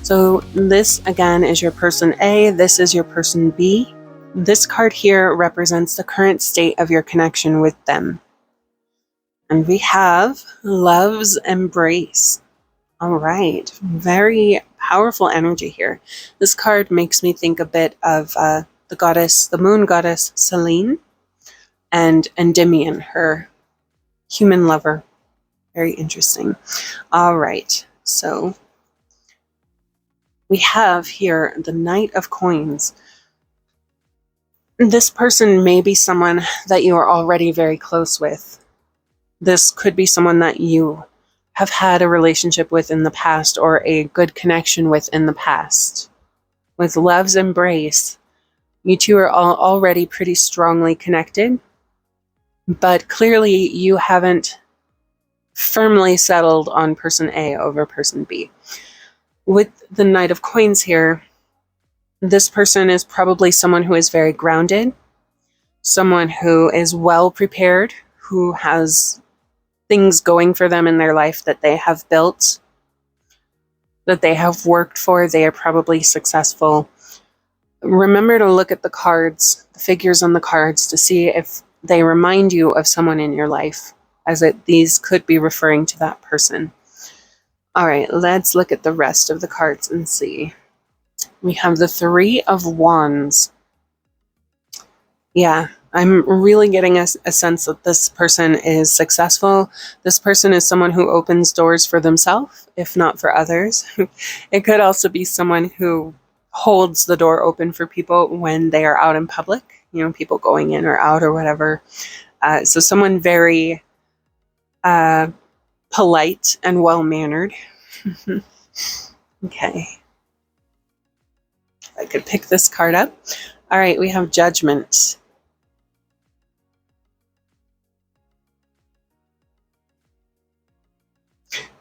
So this again is your person A, this is your person B. This card here represents the current state of your connection with them. And we have Love's Embrace. All right, very powerful energy here. This card makes me think a bit of the moon goddess Selene and Endymion, her human lover. Very interesting. All right, so we have here the Knight of Coins. This person may be someone that you are already very close with. This could be someone that you have had a relationship with in the past or a good connection with in the past. With Love's Embrace, you two are already pretty strongly connected, but clearly you haven't firmly settled on person A over person B. With the Knight of Coins here, this person is probably someone who is very grounded, someone who is well prepared, who has things going for them in their life that they have built, that they have worked for. They are probably successful. Remember to look at the cards, the figures on the cards, to see if they remind you of someone in your life, as these could be referring to that person. All right, let's look at the rest of the cards and see. We have the Three of Wands. Yeah, I'm really getting a sense that this person is successful. This person is someone who opens doors for themselves, if not for others. It could also be someone who holds the door open for people when they are out in public, people going in or out or whatever. So someone very polite and well-mannered. Okay. I could pick this card up. All right, we have Judgment.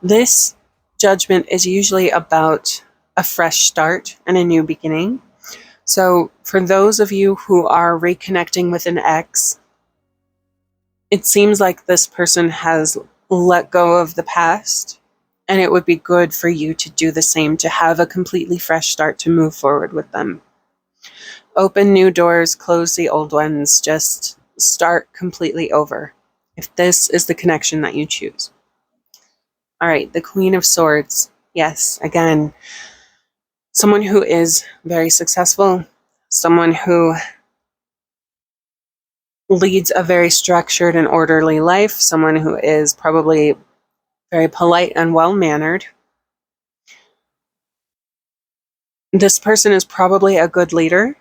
This judgment is usually about a fresh start and a new beginning. So for those of you who are reconnecting with an ex, it seems like this person has let go of the past, and it would be good for you to do the same, to have a completely fresh start, to move forward with them. Open new doors, close the old ones, just start completely over, if this is the connection that you choose. All right, the Queen of Swords. Yes, again, someone who is very successful, someone who leads a very structured and orderly life, someone who is probably very polite and well-mannered. This person is probably a good leader,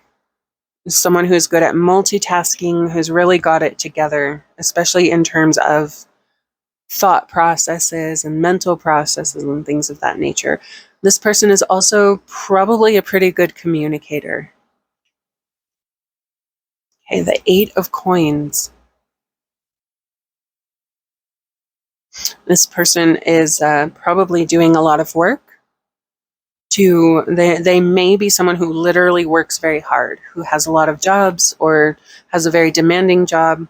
someone who's good at multitasking, who's really got it together, especially in terms of thought processes and mental processes and things of that nature. This person is also probably a pretty good communicator. Okay, the Eight of Coins. This person is probably doing a lot of work. They may be someone who literally works very hard, who has a lot of jobs or has a very demanding job,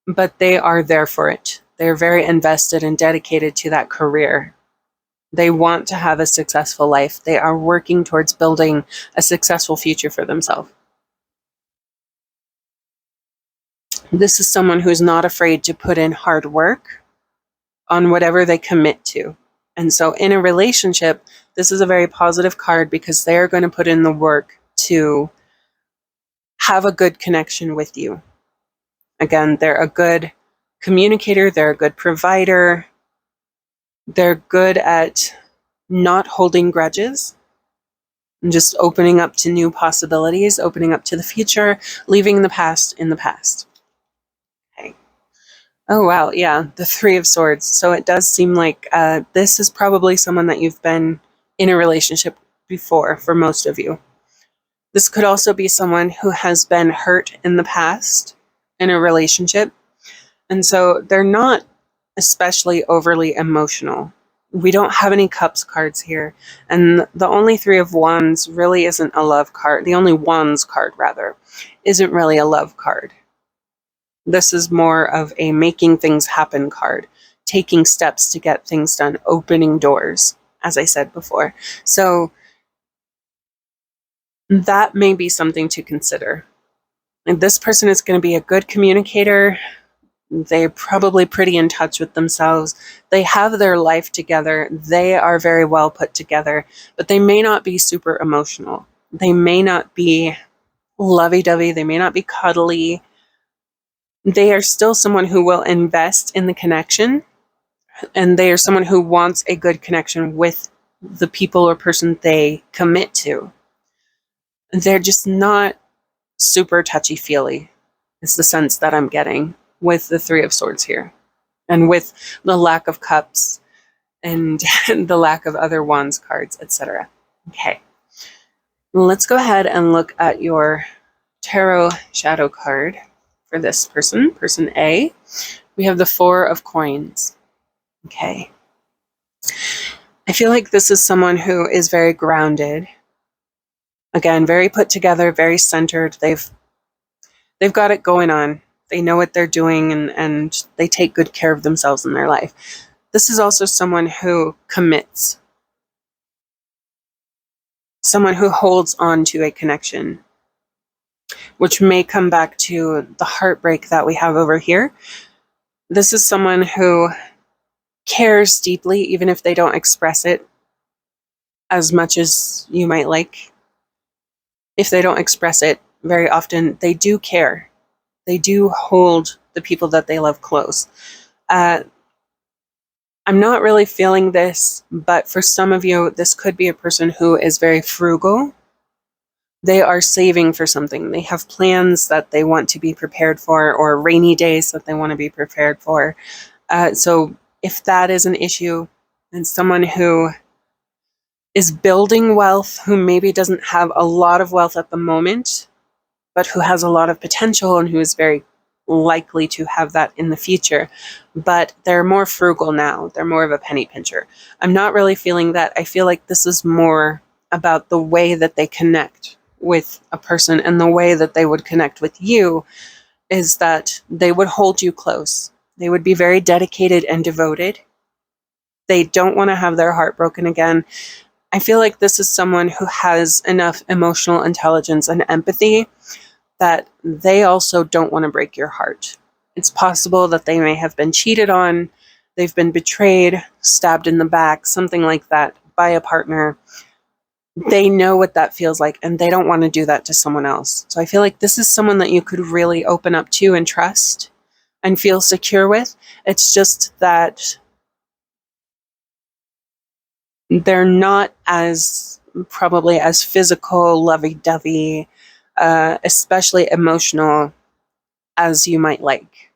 but they are there for it. They're very invested and dedicated to that career. They want to have a successful life. They are working towards building a successful future for themselves. This is someone who's not afraid to put in hard work on whatever they commit to. And so in a relationship, this is a very positive card because they're going to put in the work to have a good connection with you. Again, they're a good communicator, they're a good provider, they're good at not holding grudges and just opening up to new possibilities, opening up to the future, leaving the past in the past. Okay. Oh, wow. Yeah, the Three of Swords. So it does seem like this is probably someone that you've been in a relationship before for most of you. This could also be someone who has been hurt in the past in a relationship. And so they're not especially overly emotional. We don't have any Cups cards here. And the only Three of Wands really isn't a love card. The only Wands card, rather, isn't really a love card. This is more of a making things happen card, taking steps to get things done, opening doors, as I said before. So that may be something to consider. And this person is going to be a good communicator. They're probably pretty in touch with themselves. They have their life together. They are very well put together, but they may not be super emotional. They may not be lovey-dovey. They may not be cuddly. They are still someone who will invest in the connection, and they are someone who wants a good connection with the people or person they commit to. They're just not super touchy-feely, is the sense that I'm getting with the Three of Swords here, and with the lack of cups and the lack of other wands cards, etc. Okay, let's go ahead and look at your tarot shadow card for this person, person A. We have the Four of Coins. Okay. I feel like this is someone who is very grounded. Again, very put together, very centered. They've got it going on. They know what they're doing, and they take good care of themselves in their life. This is also someone who commits. Someone who holds on to a connection, which may come back to the heartbreak that we have over here. This is someone who cares deeply, even if they don't express it as much as you might like. If they don't express it very often, they do care. They do hold the people that they love close. I'm not really feeling this, but for some of you, this could be a person who is very frugal. They are saving for something. They have plans that they want to be prepared for, or rainy days that they want to be prepared for. So if that is an issue, and someone who is building wealth, who maybe doesn't have a lot of wealth at the moment, but who has a lot of potential and who is very likely to have that in the future, but they're more frugal now. They're more of a penny pincher. I'm not really feeling that. I feel like this is more about the way that they connect with a person, and the way that they would connect with you is that they would hold you close. They would be very dedicated and devoted. They don't want to have their heart broken again. I feel like this is someone who has enough emotional intelligence and empathy that they also don't want to break your heart. It's possible that they may have been cheated on, they've been betrayed, stabbed in the back, something like that by a partner. They know what that feels like, and they don't want to do that to someone else. So I feel like this is someone that you could really open up to and trust and feel secure with. It's just that they're not as probably as physical, lovey-dovey, especially emotional as you might like,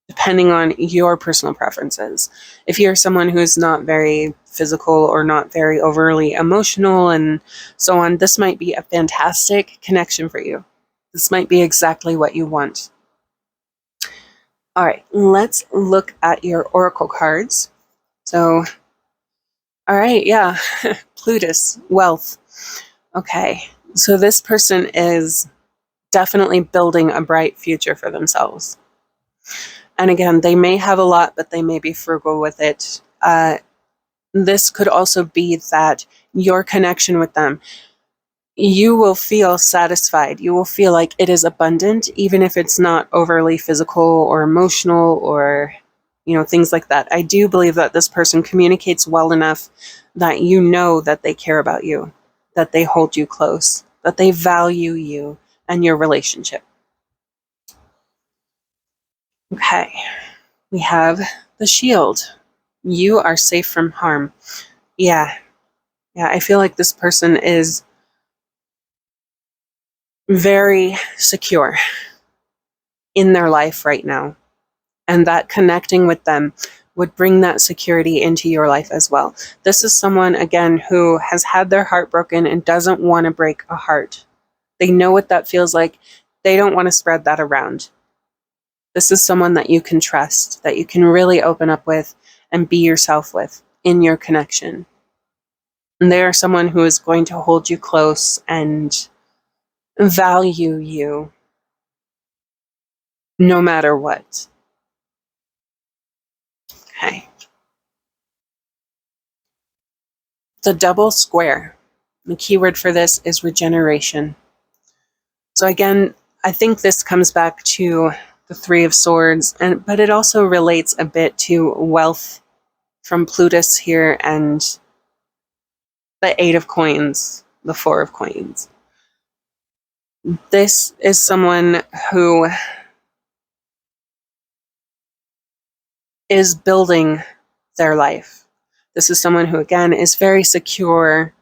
depending on your personal preferences. If you're someone who's not very physical or not very overly emotional and so on, this might be a fantastic connection for you. This might be exactly what you want. All right, let's look at your oracle cards. So, all right, yeah, Plutus, wealth. Okay, so this person is definitely building a bright future for themselves. And again, they may have a lot, but they may be frugal with it. This could also be that your connection with them, you will feel satisfied. You will feel like it is abundant, even if it's not overly physical or emotional or, things like that. I do believe that this person communicates well enough that you know that they care about you, that they hold you close, that they value you and your relationship. Okay, we have the Shield. You are safe from harm. Yeah, I feel like this person is very secure in their life right now, and that connecting with them would bring that security into your life as well. This is someone, again, who has had their heart broken and doesn't want to break a heart. They know what that feels like. They don't want to spread that around. This is someone that you can trust, that you can really open up with and be yourself with in your connection. And they are someone who is going to hold you close and value you no matter what. Okay. The double square. The keyword for this is regeneration. So again, I think this comes back to the Three of Swords, but it also relates a bit to wealth from Plutus here and the Eight of Coins, the Four of Coins. This is someone who is building their life. This is someone who, again, is very secure,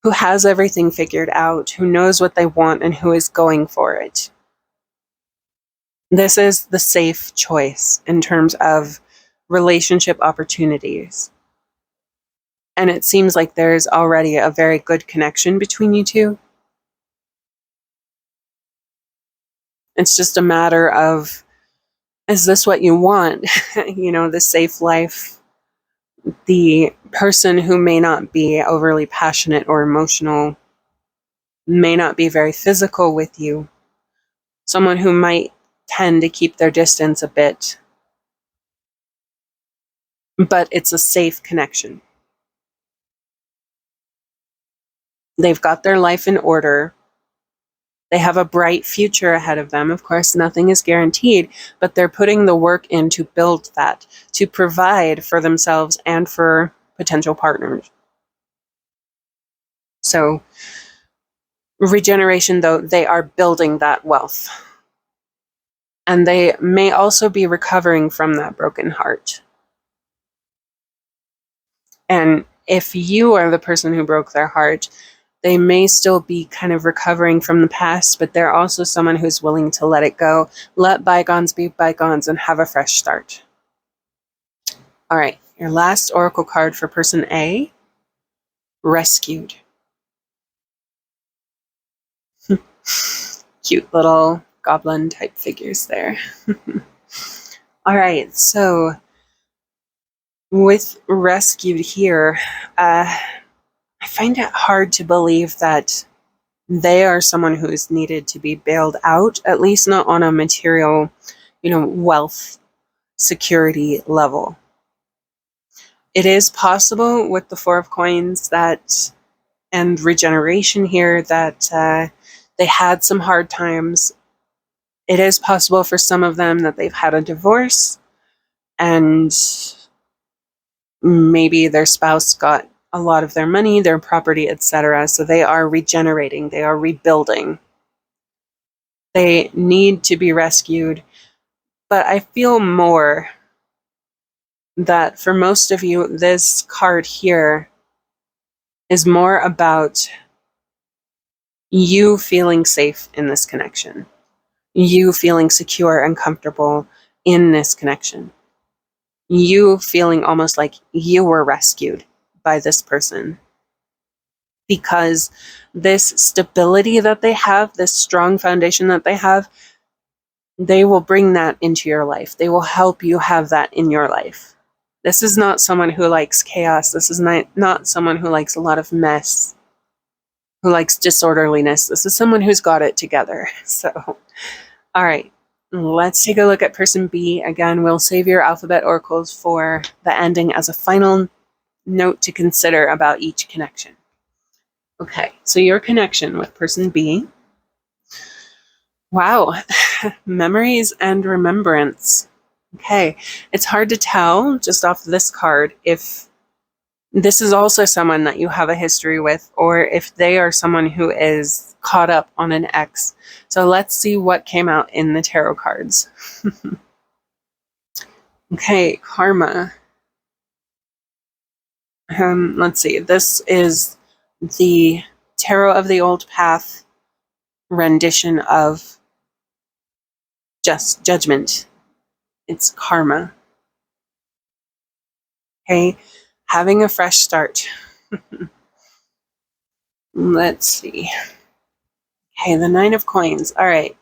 who has everything figured out, who knows what they want, and who is going for it. This is the safe choice in terms of relationship opportunities. And it seems like there's already a very good connection between you two. It's just a matter of, is this what you want? The safe life, the person who may not be overly passionate or emotional, may not be very physical with you, someone who might tend to keep their distance a bit, but it's a safe connection. They've got their life in order. They have a bright future ahead of them. Of course, nothing is guaranteed, but they're putting the work in to build that, to provide for themselves and for potential partners. So, regeneration, though, they are building that wealth. And they may also be recovering from that broken heart. And if you are the person who broke their heart, they may still be kind of recovering from the past, but they're also someone who's willing to let it go, let bygones be bygones, and have a fresh start. All right, your last oracle card for person A, rescued. Cute little goblin type figures there. All right, so with rescued here, I find it hard to believe that they are someone who is needed to be bailed out, at least not on a material, wealth, security level. It is possible with the Four of Coins and regeneration here that they had some hard times. It is possible for some of them that they've had a divorce and maybe their spouse got a lot of their money, their property, etc. So they are regenerating, they are rebuilding. They need to be rescued. But I feel more that for most of you, this card here is more about you feeling safe in this connection, you feeling secure and comfortable in this connection, you feeling almost like you were rescued by this person. Because this stability that they have, this strong foundation that they have, they will bring that into your life. They will help you have that in your life. This is not someone who likes chaos. This is not someone who likes a lot of mess, who likes disorderliness. This is someone who's got it together. So, all right, let's take a look at person B. Again, we'll save your alphabet oracles for the ending as a final note to consider about each connection. Okay, so your connection with person B. Wow, memories and remembrance. Okay, it's hard to tell just off this card if this is also someone that you have a history with or if they are someone who is caught up on an ex. So let's see what came out in the tarot cards. Okay, karma. Let's see, this is the Tarot of the Old Path rendition of just judgment. It's karma. Okay, having a fresh start. Let's see. Okay, the Nine of Coins. All right,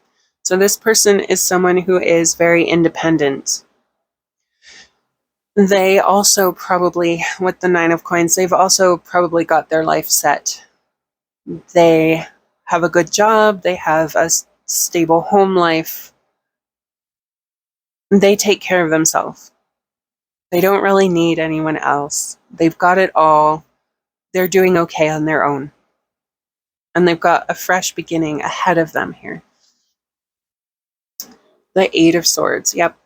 so this person is someone who is very independent. They also probably, with the Nine of Coins, they've also probably got their life set. They have a good job, they have a stable home life, They take care of themselves. They don't really need anyone else. They've got it all. They're doing okay on their own. And they've got a fresh beginning ahead of them here. The Eight of Swords. Yep.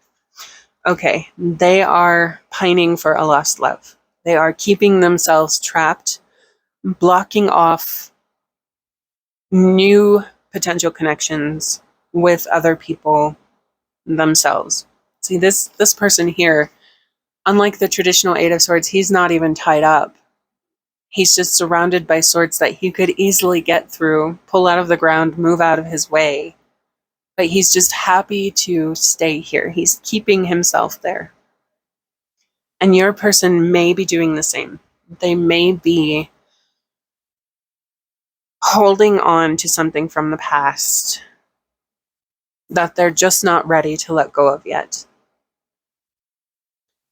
Okay. They are pining for a lost love. They are keeping themselves trapped, blocking off new potential connections with other people themselves. See, this person here, unlike the traditional Eight of Swords, he's not even tied up. He's just surrounded by swords that he could easily get through, pull out of the ground, move out of his way. But he's just happy to stay here. He's keeping himself there. And your person may be doing the same. They may be holding on to something from the past that they're just not ready to let go of yet.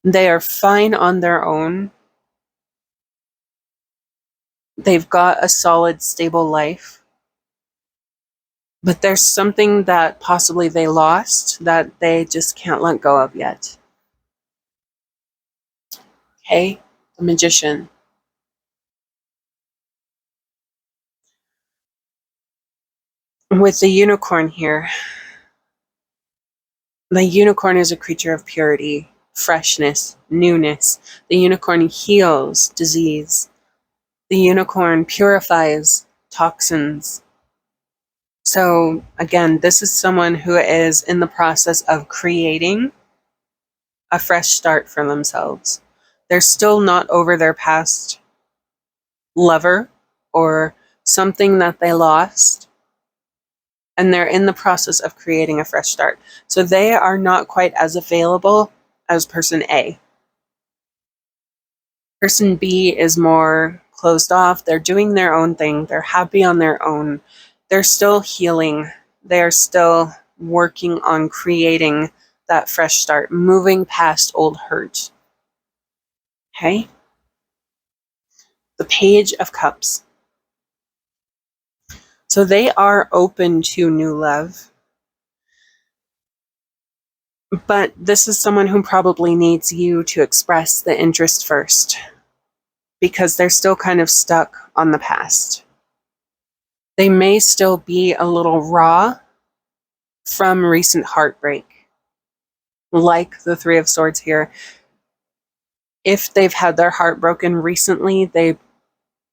They are fine on their own. They've got a solid, stable life. But there's something that possibly they lost that they just can't let go of yet. Okay, the Magician. With the Unicorn here, the unicorn is a creature of purity, freshness, newness. The unicorn heals disease. The unicorn purifies toxins. So again, this is someone who is in the process of creating a fresh start for themselves. They're still not over their past lover or something that they lost, and they're in the process of creating a fresh start. So they are not quite as available as person A. Person B is more closed off. They're doing their own thing. They're happy on their own. They're still healing. They're still working on creating that fresh start, moving past old hurt. Okay? The Page of Cups. So they are open to new love. But this is someone who probably needs you to express the interest first, because they're still kind of stuck on the past. They may still be a little raw from recent heartbreak, like the Three of Swords here. If they've had their heart broken recently, they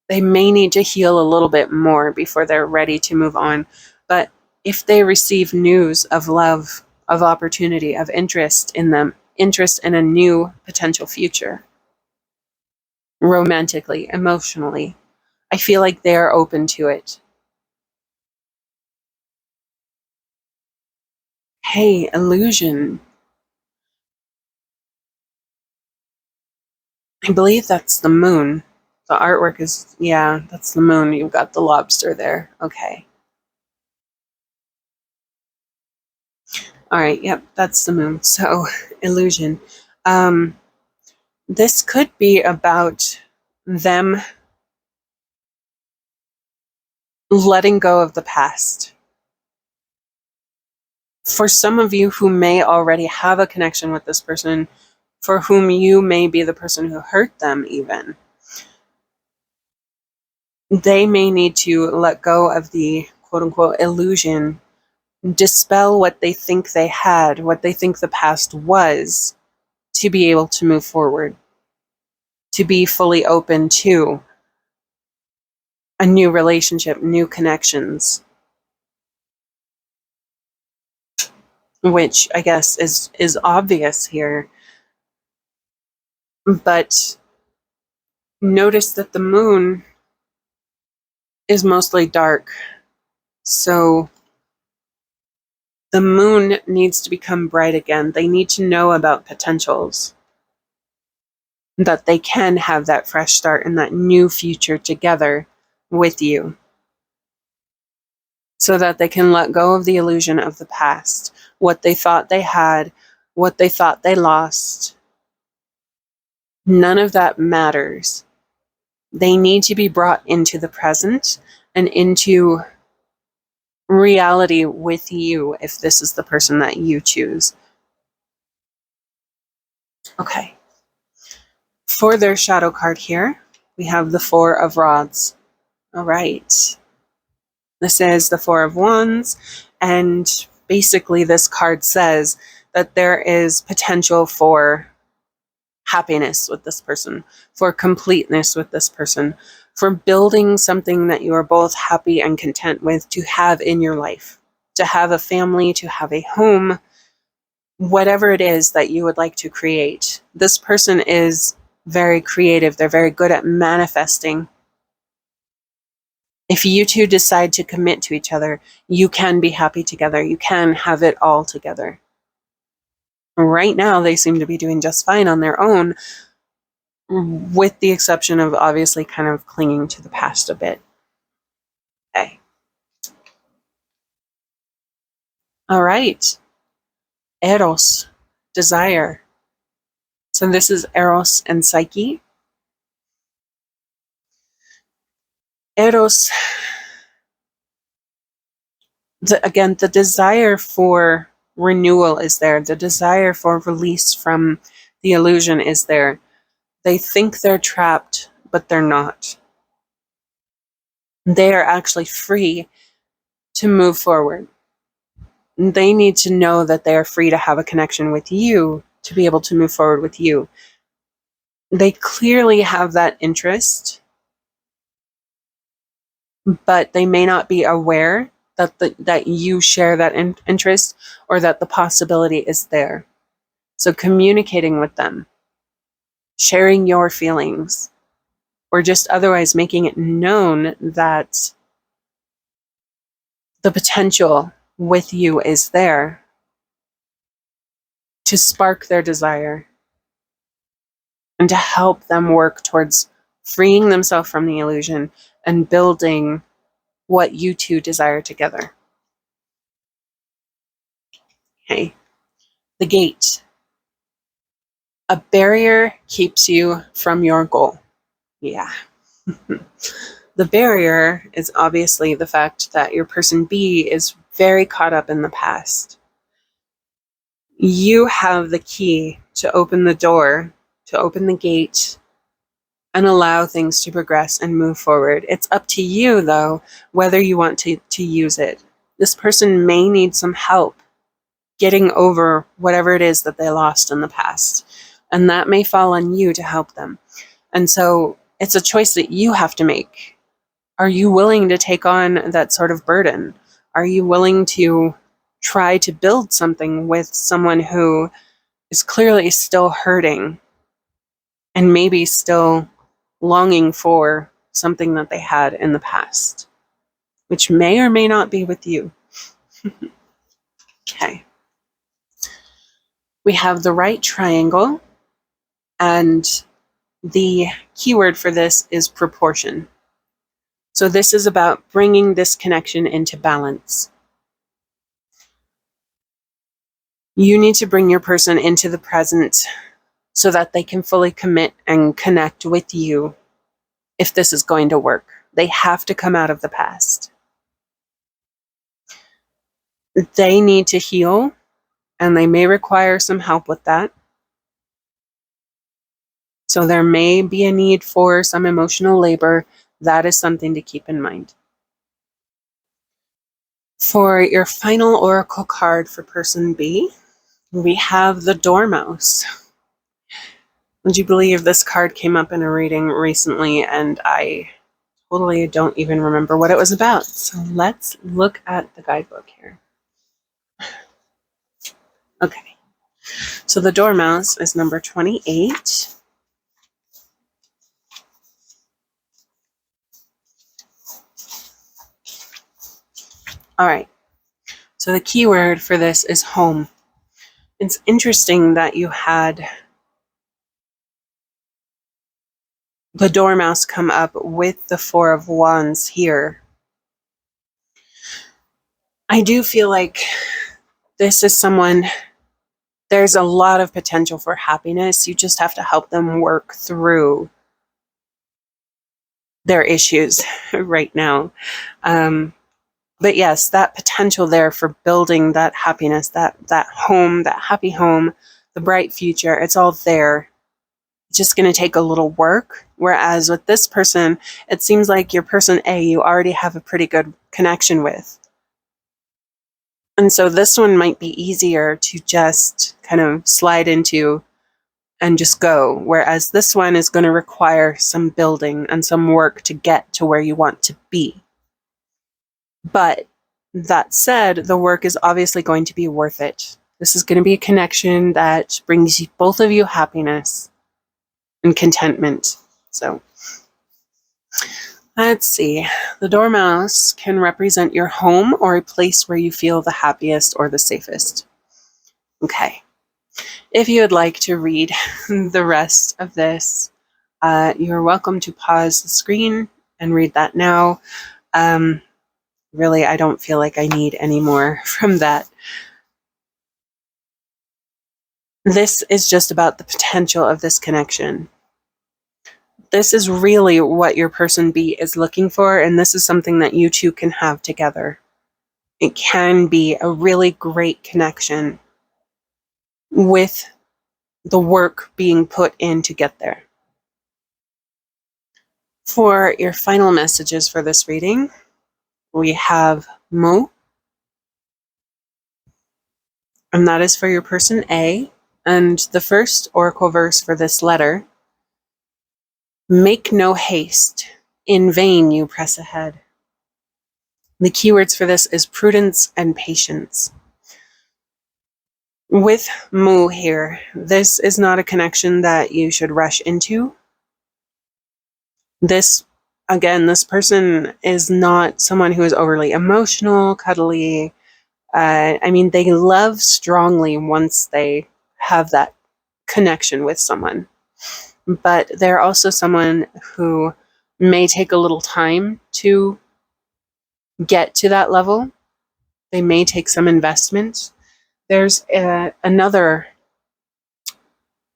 may need to heal a little bit more before they're ready to move on. But if they receive news of love, of opportunity, of interest in them, interest in a new potential future, romantically, emotionally, I feel like they are open to it. Hey, Illusion. I believe that's the moon. The artwork is, yeah, that's the moon. You've got the lobster there. Okay. All right, yep, that's the moon. So, Illusion. This could be about them letting go of the past. For some of you who may already have a connection with this person, for whom you may be the person who hurt them even, they may need to let go of the quote-unquote illusion, dispel what they think they had, what they think the past was, to be able to move forward, to be fully open to a new relationship, new connections, which I guess is obvious here. But notice that the moon is mostly dark. So the moon needs to become bright again. They need to know about potentials, that they can have that fresh start and that new future together with you, so that they can let go of the illusion of the past, what they thought they had, what they thought they lost. None of that matters. They need to be brought into the present and into reality with you if this is the person that you choose. Okay. For their shadow card here, we have the Four of Rods. All right. This is the Four of Wands, and basically this card says that there is potential for happiness with this person, for completeness with this person, for building something that you are both happy and content with to have in your life, to have a family, to have a home, whatever it is that you would like to create. This person is very creative. They're very good at manifesting. If you two decide to commit to each other, you can be happy together. You can have it all together. Right now, they seem to be doing just fine on their own, with the exception of obviously kind of clinging to the past a bit. Okay. All right. Eros, desire. So this is Eros and Psyche. Eros, again, the desire for renewal is there. The desire for release from the illusion is there. They think they're trapped, but they're not. They are actually free to move forward. They need to know that they are free to have a connection with you, to be able to move forward with you. They clearly have that interest, but they may not be aware that you share that interest, or that the possibility is there. So communicating with them, sharing your feelings, or just otherwise making it known that the potential with you is there to spark their desire and to help them work towards freeing themselves from the illusion and building what you two desire together. Okay. The gate. A barrier keeps you from your goal. Yeah. The barrier is obviously the fact that your person B is very caught up in the past. You have the key to open the door, to open the gate, and allow things to progress and move forward. It's up to you, though, whether you want to use it. This person may need some help getting over whatever it is that they lost in the past, and that may fall on you to help them. And so it's a choice that you have to make. Are you willing to take on that sort of burden? Are you willing to try to build something with someone who is clearly still hurting and maybe still longing for something that they had in the past, which may or may not be with you? Okay. We have the right triangle, and the keyword for this is proportion. So this is about bringing this connection into balance. You need to bring your person into the present so that they can fully commit and connect with you if this is going to work. They have to come out of the past. They need to heal, and they may require some help with that. So there may be a need for some emotional labor. That is something to keep in mind. For your final oracle card for person B, we have the Dormouse. Would you believe this card came up in a reading recently, and I totally don't even remember what it was about. So let's look at the guidebook here. Okay. So the Dormouse is number 28. All right. So the keyword for this is home. It's interesting that you had the Dormouse come up with the Four of Wands here. I do feel like this is someone, there's a lot of potential for happiness. You just have to help them work through their issues right now. But yes, that potential there for building that happiness, that home, that happy home, the bright future. It's all there. It's just going to take a little work. Whereas with this person, it seems like your person A, you already have a pretty good connection with. And so this one might be easier to just kind of slide into and just go. Whereas this one is going to require some building and some work to get to where you want to be. But that said, the work is obviously going to be worth it. This is going to be a connection that brings both of you happiness and contentment. So let's see. The dormouse can represent your home or a place where you feel the happiest or the safest. Okay. If you would like to read the rest of this, you're welcome to pause the screen and read that now. Really, I don't feel like I need any more from that. This is just about the potential of this connection. This is really what your person B is looking for, and this is something that you two can have together. It can be a really great connection with the work being put in to get there. For your final messages for this reading, we have Mu, and that is for your person A. And the first oracle verse for this letter: make no haste, in vain you press ahead. The keywords for this is prudence and patience. With Mu here, this is not a connection that you should rush into. This person is not someone who is overly emotional, cuddly. They love strongly once they have that connection with someone. But they're also someone who may take a little time to get to that level. They may take some investment. There's another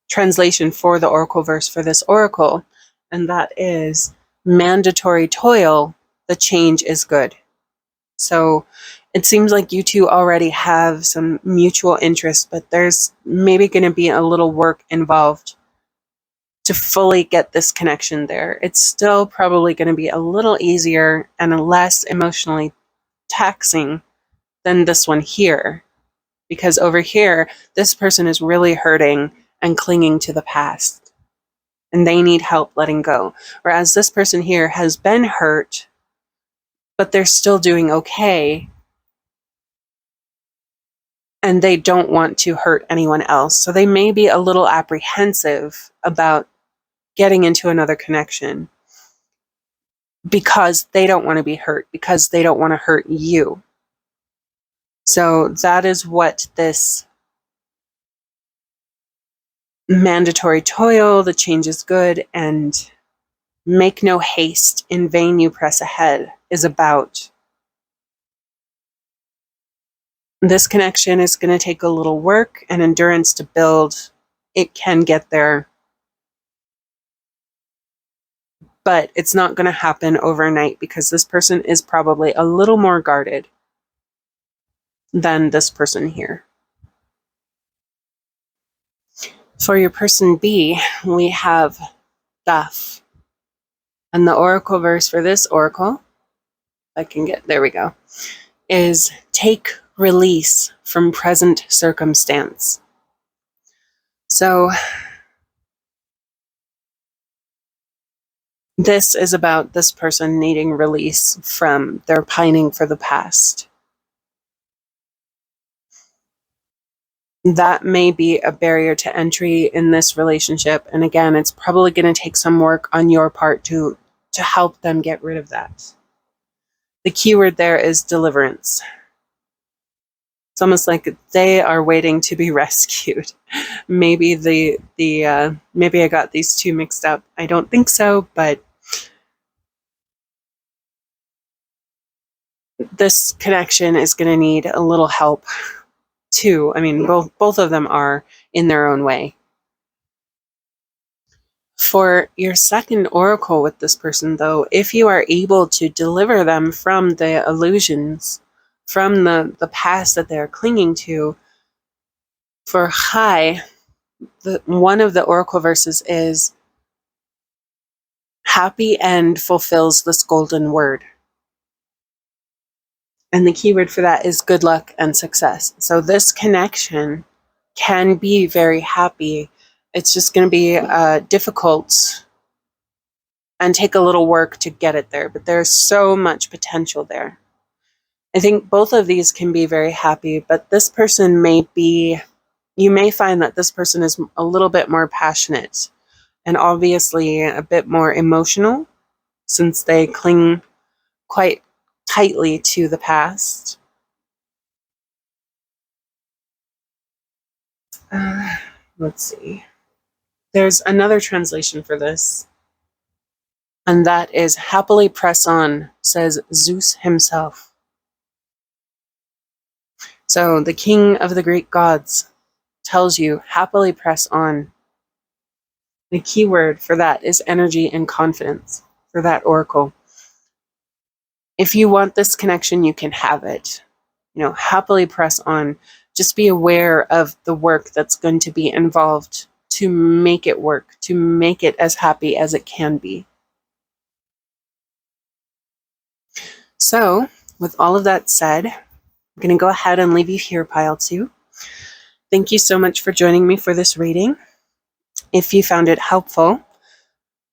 translation for the oracle verse for this oracle, and that is mandatory toil, the change is good. So it seems like you two already have some mutual interest, but there's maybe going to be a little work involved to fully get this connection there. It's still probably going to be a little easier and less emotionally taxing than this one here. Because over here, this person is really hurting and clinging to the past. And they need help letting go. Whereas this person here has been hurt, but they're still doing okay. And they don't want to hurt anyone else. So they may be a little apprehensive about getting into another connection because they don't want to be hurt, because they don't want to hurt you. So that is what this mandatory toil, the change is good, and make no haste, in vain you press ahead is about. This connection is going to take a little work and endurance to build. It can get there, but it's not going to happen overnight because this person is probably a little more guarded than this person here. For your person B, we have Daf. And the oracle verse for this oracle, there we go, is take release from present circumstance. So this is about this person needing release from their pining for the past. That may be a barrier to entry in this relationship. And again, it's probably going to take some work on your part to help them get rid of that. The keyword there is deliverance. It's almost like they are waiting to be rescued. Maybe maybe I got these two mixed up. I don't think so, but this connection is going to need a little help too. Both of them are in their own way. For your second oracle with this person, though, if you are able to deliver them from the illusions, from the past that they're clinging to, for Chai, One of the oracle verses is, happy end fulfills this golden word. And the keyword for that is good luck and success. So this connection can be very happy. It's just going to be difficult and take a little work to get it there. But there's so much potential there. I think both of these can be very happy, but this person you may find that this person is a little bit more passionate and obviously a bit more emotional, since they cling quite tightly to the past. Let's see. There's another translation for this, and that is, happily press on, says Zeus himself. So the king of the Greek gods tells you, happily press on. The key word for that is energy and confidence for that oracle. If you want this connection, you can have it. Happily press on. Just be aware of the work that's going to be involved to make it work, to make it as happy as it can be. So, with all of that said, I'm going to go ahead and leave you here, Pile 2. Thank you so much for joining me for this reading. If you found it helpful,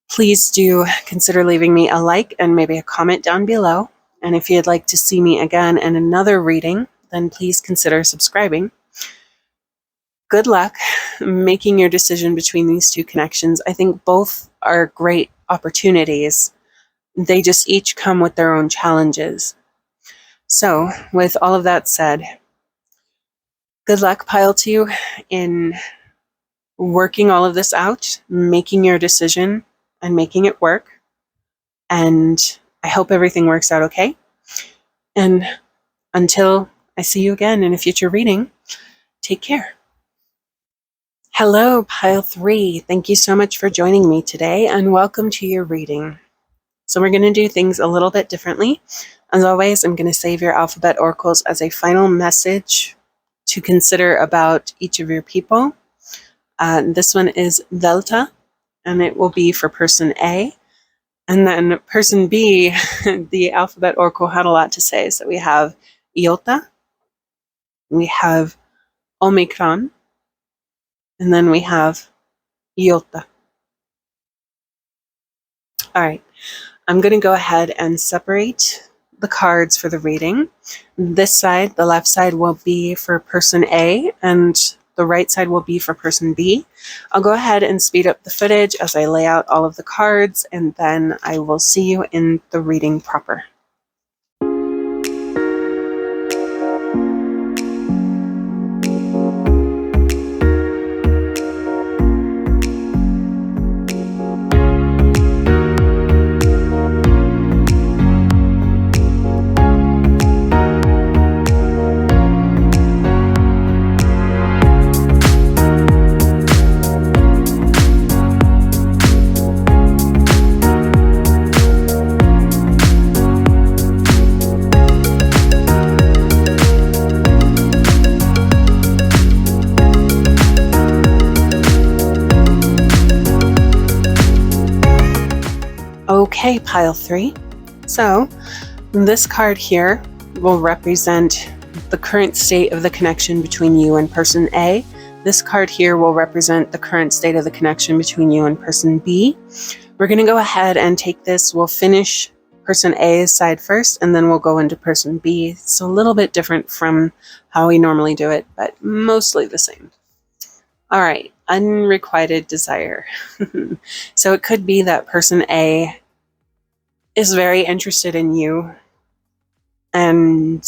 please do consider leaving me a like and maybe a comment down below. And if you'd like to see me again in another reading, then please consider subscribing. Good luck making your decision between these two connections. I think both are great opportunities. They just each come with their own challenges. So, with all of that said, good luck, Pile 2, in working all of this out, making your decision, and making it work. And I hope everything works out okay. And until I see you again in a future reading, take care. Hello, Pile 3. Thank you so much for joining me today, and welcome to your reading. So we're going to do things a little bit differently. As always, I'm going to save your alphabet oracles as a final message to consider about each of your people. This one is Delta, and it will be for person A. And then person B, the alphabet oracle had a lot to say. So we have Iota, we have Omicron, and then we have Iota. All right, I'm going to go ahead and separate the cards for the reading. This side, the left side, will be for person A, and the right side will be for person B. I'll go ahead and speed up the footage as I lay out all of the cards, and then I will see you in the reading proper. Okay, Pile 3. So this card here will represent the current state of the connection between you and person A. This card here will represent the current state of the connection between you and person B. We're going to go ahead and take this. We'll finish person A's side first, and then we'll go into person B. It's a little bit different from how we normally do it, but mostly the same. All right, unrequited desire. So it could be that person A is very interested in you, and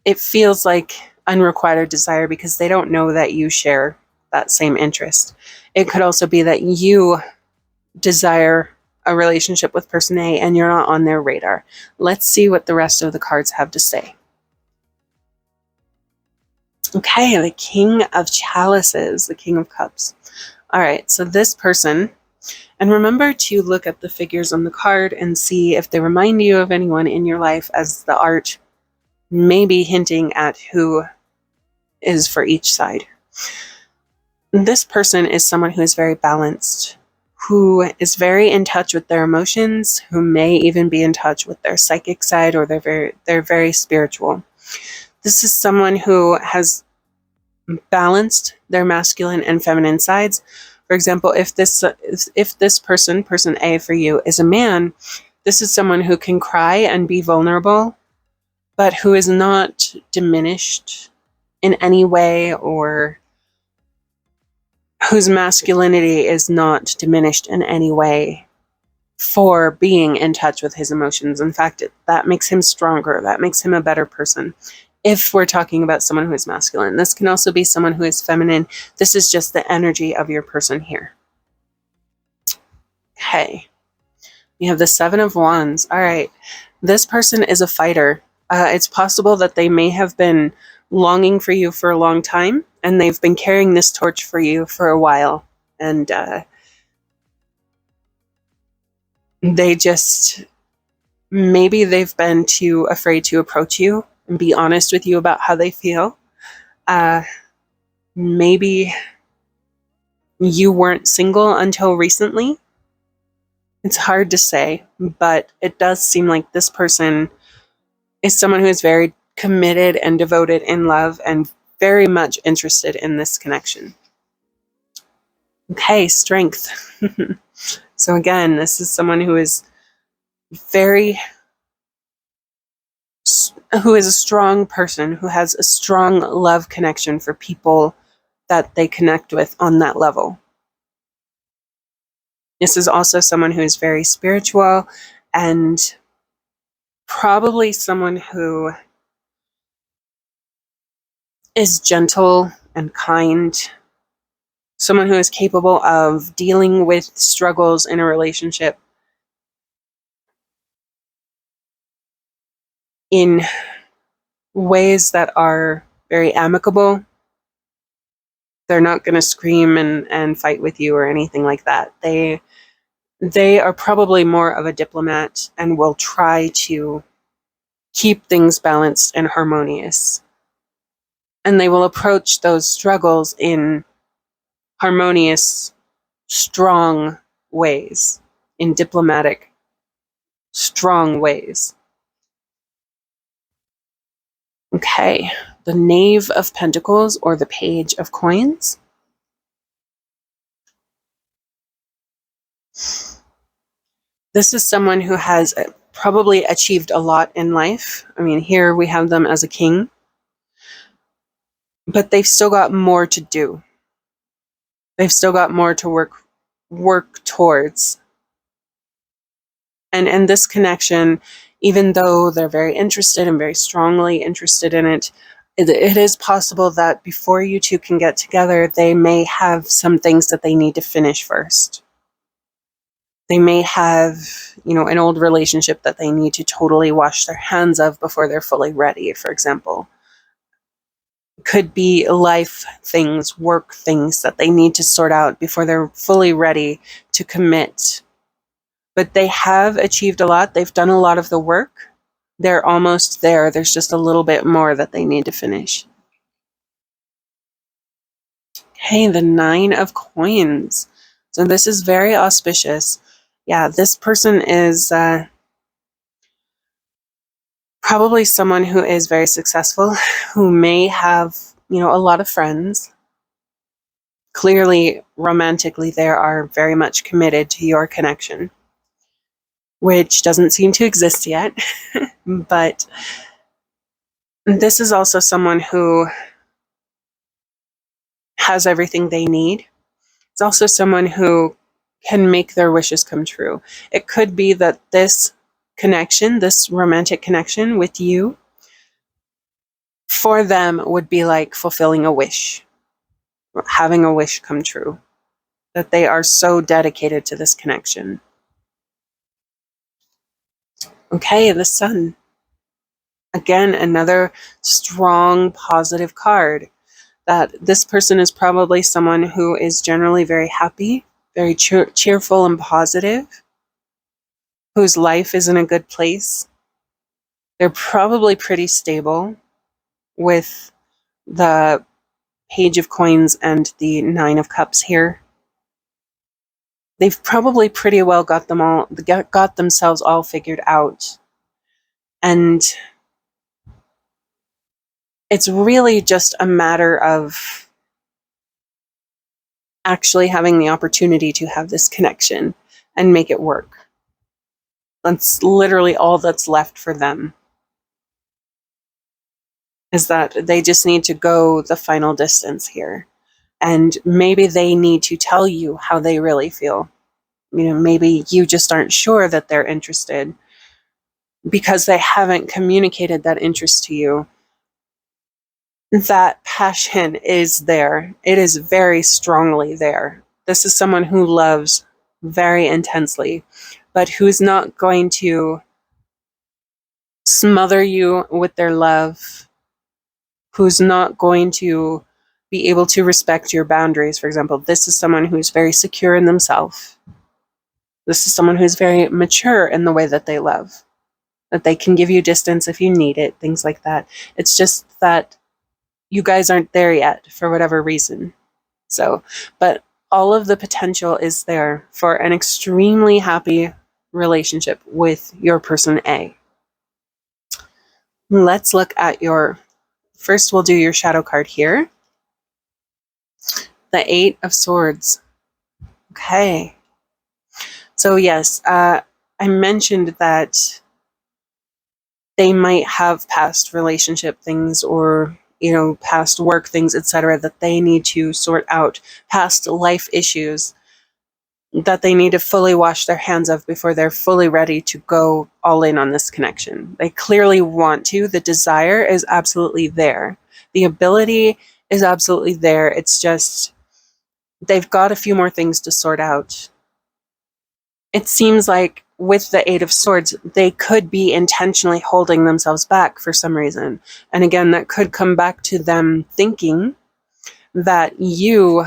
it feels like unrequited desire because they don't know that you share that same interest. It could also be that you desire a relationship with person A and you're not on their radar. Let's see what the rest of the cards have to say. Okay, the King of Chalices, the King of Cups. All right, so this person, and remember to look at the figures on the card and see if they remind you of anyone in your life, as the art may be hinting at who is for each side. This person is someone who is very balanced, who is very in touch with their emotions, who may even be in touch with their psychic side, or they're very spiritual. This is someone who has balanced their masculine and feminine sides. For example, if this person A for you, is a man, this is someone who can cry and be vulnerable, but who is not diminished in any way, or whose masculinity is not diminished in any way for being in touch with his emotions. In fact, that makes him stronger. That makes him a better person. If we're talking about someone who is masculine, this can also be someone who is feminine. This is just the energy of your person here. Okay. You have the Seven of Wands. All right. This person is a fighter. It's possible that they may have been longing for you for a long time, and they've been carrying this torch for you for a while. And they just, maybe they've been too afraid to approach you and be honest with you about how they feel. Maybe you weren't single until recently. It's hard to say, but it does seem like this person is someone who is very committed and devoted in love and very much interested in this connection. Okay, strength. So again, this is someone who is who is a strong person, who has a strong love connection for people that they connect with on that level. This is also someone who is very spiritual, and probably someone who is gentle and kind, someone who is capable of dealing with struggles in a relationship in ways that are very amicable. They're not going to scream and fight with you or anything like that. They are probably more of a diplomat and will try to keep things balanced and harmonious. And they will approach those struggles in harmonious, strong ways, in diplomatic, strong ways. Okay, the Knave of Pentacles or the Page of Coins. This is someone who has probably achieved a lot in life. I mean, here we have them as a king, but they've still got more to do. They've still got more to work towards. And this connection, even though they're very interested and very strongly interested in it, it is possible that before you two can get together, they may have some things that they need to finish first. They may have, an old relationship that they need to totally wash their hands of before they're fully ready, for example. Could be life things, work things that they need to sort out before they're fully ready to commit. But they have achieved a lot. They've done a lot of the work. They're almost there. There's just a little bit more that they need to finish. Okay, the Nine of Coins. So this is very auspicious. Yeah, this person is probably someone who is very successful, who may have, a lot of friends. Clearly, romantically, they are very much committed to your connection, which doesn't seem to exist yet. But this is also someone who has everything they need. It's also someone who can make their wishes come true. It could be that this connection, this romantic connection with you, for them would be like fulfilling a wish, having a wish come true, that they are so dedicated to this connection. Okay, the Sun. Again, another strong, positive card. That this person is probably someone who is generally very happy, very cheerful and positive, whose life is in a good place. They're probably pretty stable with the Page of Coins and the Nine of Cups here. They've probably pretty well got themselves all figured out. And it's really just a matter of actually having the opportunity to have this connection and make it work. That's literally all that's left for them, is that they just need to go the final distance here. And maybe they need to tell you how they really feel. Maybe you just aren't sure that they're interested because they haven't communicated that interest to you. That passion is there. It is very strongly there. This is someone who loves very intensely, but who's not going to smother you with their love, who's not going to be able to respect your boundaries. For example, this is someone who's very secure in themselves. This is someone who's very mature in the way that they love, that they can give you distance if you need it, things like that. It's just that you guys aren't there yet for whatever reason. But all of the potential is there for an extremely happy relationship with your person A. Let's look at first we'll do your shadow card here. The Eight of Swords. Okay. So yes, I mentioned that they might have past relationship things or past work things, etc., that they need to sort out, past life issues that they need to fully wash their hands of before they're fully ready to go all in on this connection. They clearly want to. The desire is absolutely there. The ability is absolutely there. It's just they've got a few more things to sort out. It seems like with the Eight of Swords, they could be intentionally holding themselves back for some reason. And again, that could come back to them thinking that you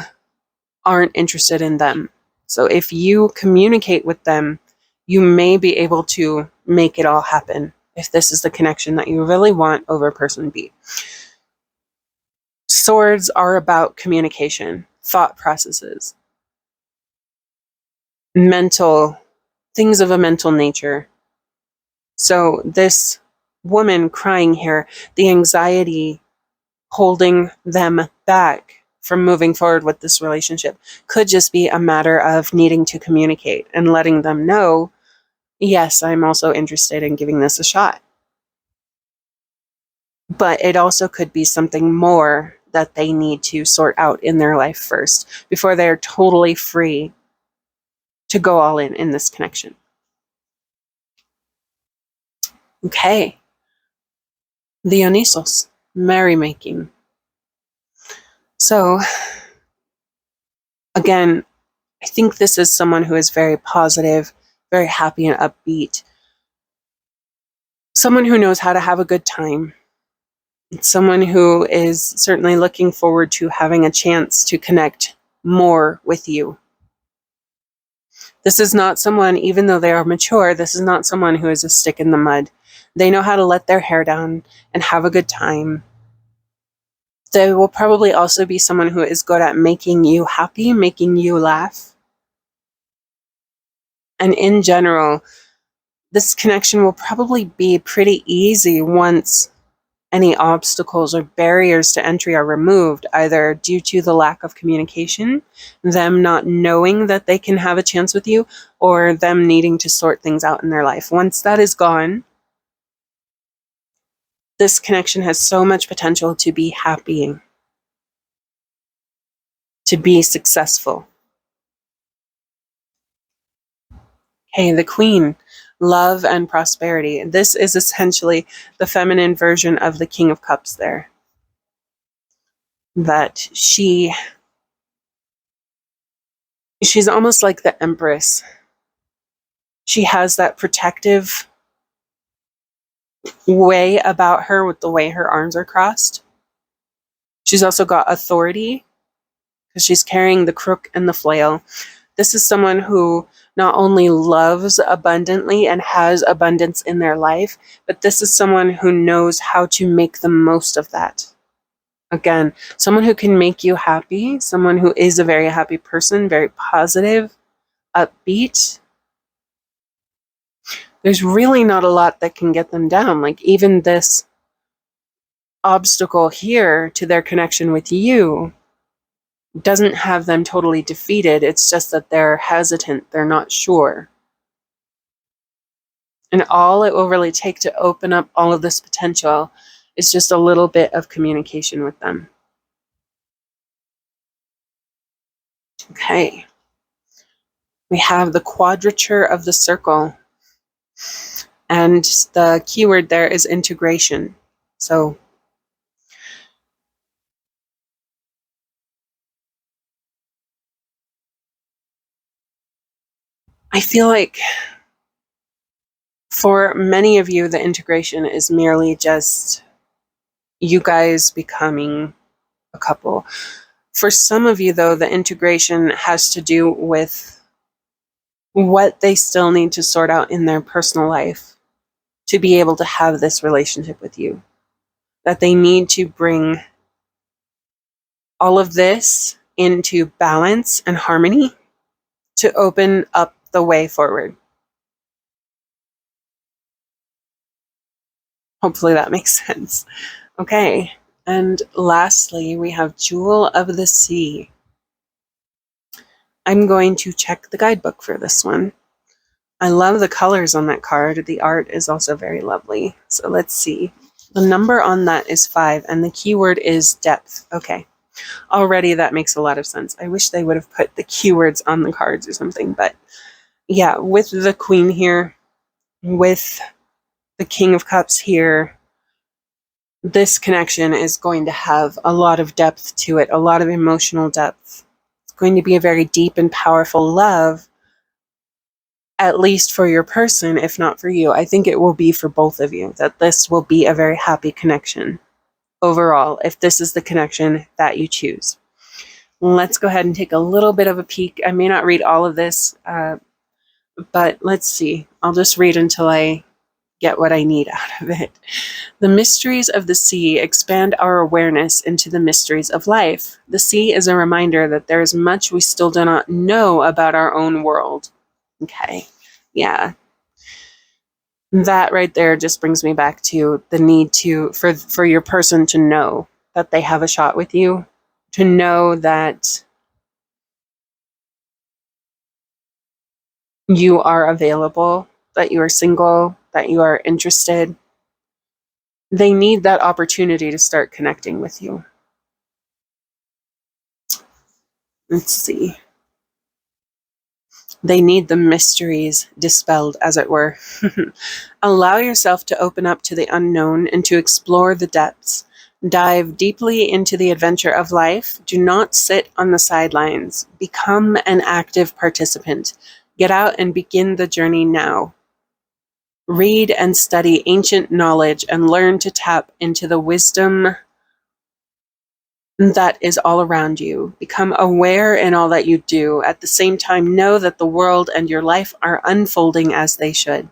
aren't interested in them. So if you communicate with them, you may be able to make it all happen if this is the connection that you really want over person B. Swords are about communication, thought processes, things of a mental nature. So this woman crying here, the anxiety holding them back from moving forward with this relationship could just be a matter of needing to communicate and letting them know, yes, I'm also interested in giving this a shot. But it also could be something more that they need to sort out in their life first before they're totally free to go all in this connection. Okay. Dionysos, merrymaking. So, again, I think this is someone who is very positive, very happy and upbeat. Someone who knows how to have a good time. Someone who is certainly looking forward to having a chance to connect more with you. This is not someone, even though they are mature, this is not someone who is a stick in the mud. They know how to let their hair down and have a good time. They will probably also be someone who is good at making you happy, making you laugh. And in general, this connection will probably be pretty easy once any obstacles or barriers to entry are removed, either due to the lack of communication, them not knowing that they can have a chance with you, or them needing to sort things out in their life. Once that is gone, this connection has so much potential to be happy, to be successful. Okay, the Queen, love and prosperity. This is essentially the feminine version of the King of Cups there. That she's almost like the Empress. She has that protective way about her with the way her arms are crossed. She's also got authority because she's carrying the crook and the flail. This is someone who not only loves abundantly and has abundance in their life, but this is someone who knows how to make the most of that. Again, someone who can make you happy, someone who is a very happy person, very positive, upbeat. There's really not a lot that can get them down. Like even this obstacle here to their connection with you doesn't have them totally defeated. It's just that they're hesitant. They're not sure. And all it will really take to open up all of this potential is just a little bit of communication with them. Okay. We have the quadrature of the circle. And the keyword there is integration. So I feel like for many of you, the integration is merely just you guys becoming a couple. For some of you, though, the integration has to do with what they still need to sort out in their personal life to be able to have this relationship with you. That they need to bring all of this into balance and harmony to open up the way forward. Hopefully that makes sense. Okay, and lastly, we have Jewel of the Sea. I'm going to check the guidebook for this one. I love the colors on that card. The art is also very lovely. So let's see. The number on that is 5, and the keyword is depth. Okay, already that makes a lot of sense. I wish they would have put the keywords on the cards or something, but yeah, with the Queen here, with the King of Cups here, this connection is going to have a lot of depth to it, a lot of emotional depth. It's going to be a very deep and powerful love, at least for your person, if not for you. I think it will be for both of you, that this will be a very happy connection overall, if this is the connection that you choose. Let's go ahead and take a little bit of a peek. I may not read all of this, but let's see. I'll just read until I get what I need out of it. The mysteries of the sea expand our awareness into the mysteries of life. The sea is a reminder that there is much we still do not know about our own world. Okay, yeah. That right there just brings me back to the need to, for your person to know that they have a shot with you, to know that you are available, that you are single, that you are interested. They need that opportunity to start connecting with you. Let's see. They need the mysteries dispelled, as it were. Allow yourself to open up to the unknown and to explore the depths. Dive deeply into the adventure of life. Do not sit on the sidelines. Become an active participant. Get out and begin the journey now. Read and study ancient knowledge and learn to tap into the wisdom that is all around you. Become aware in all that you do. At the same time, know that the world and your life are unfolding as they should.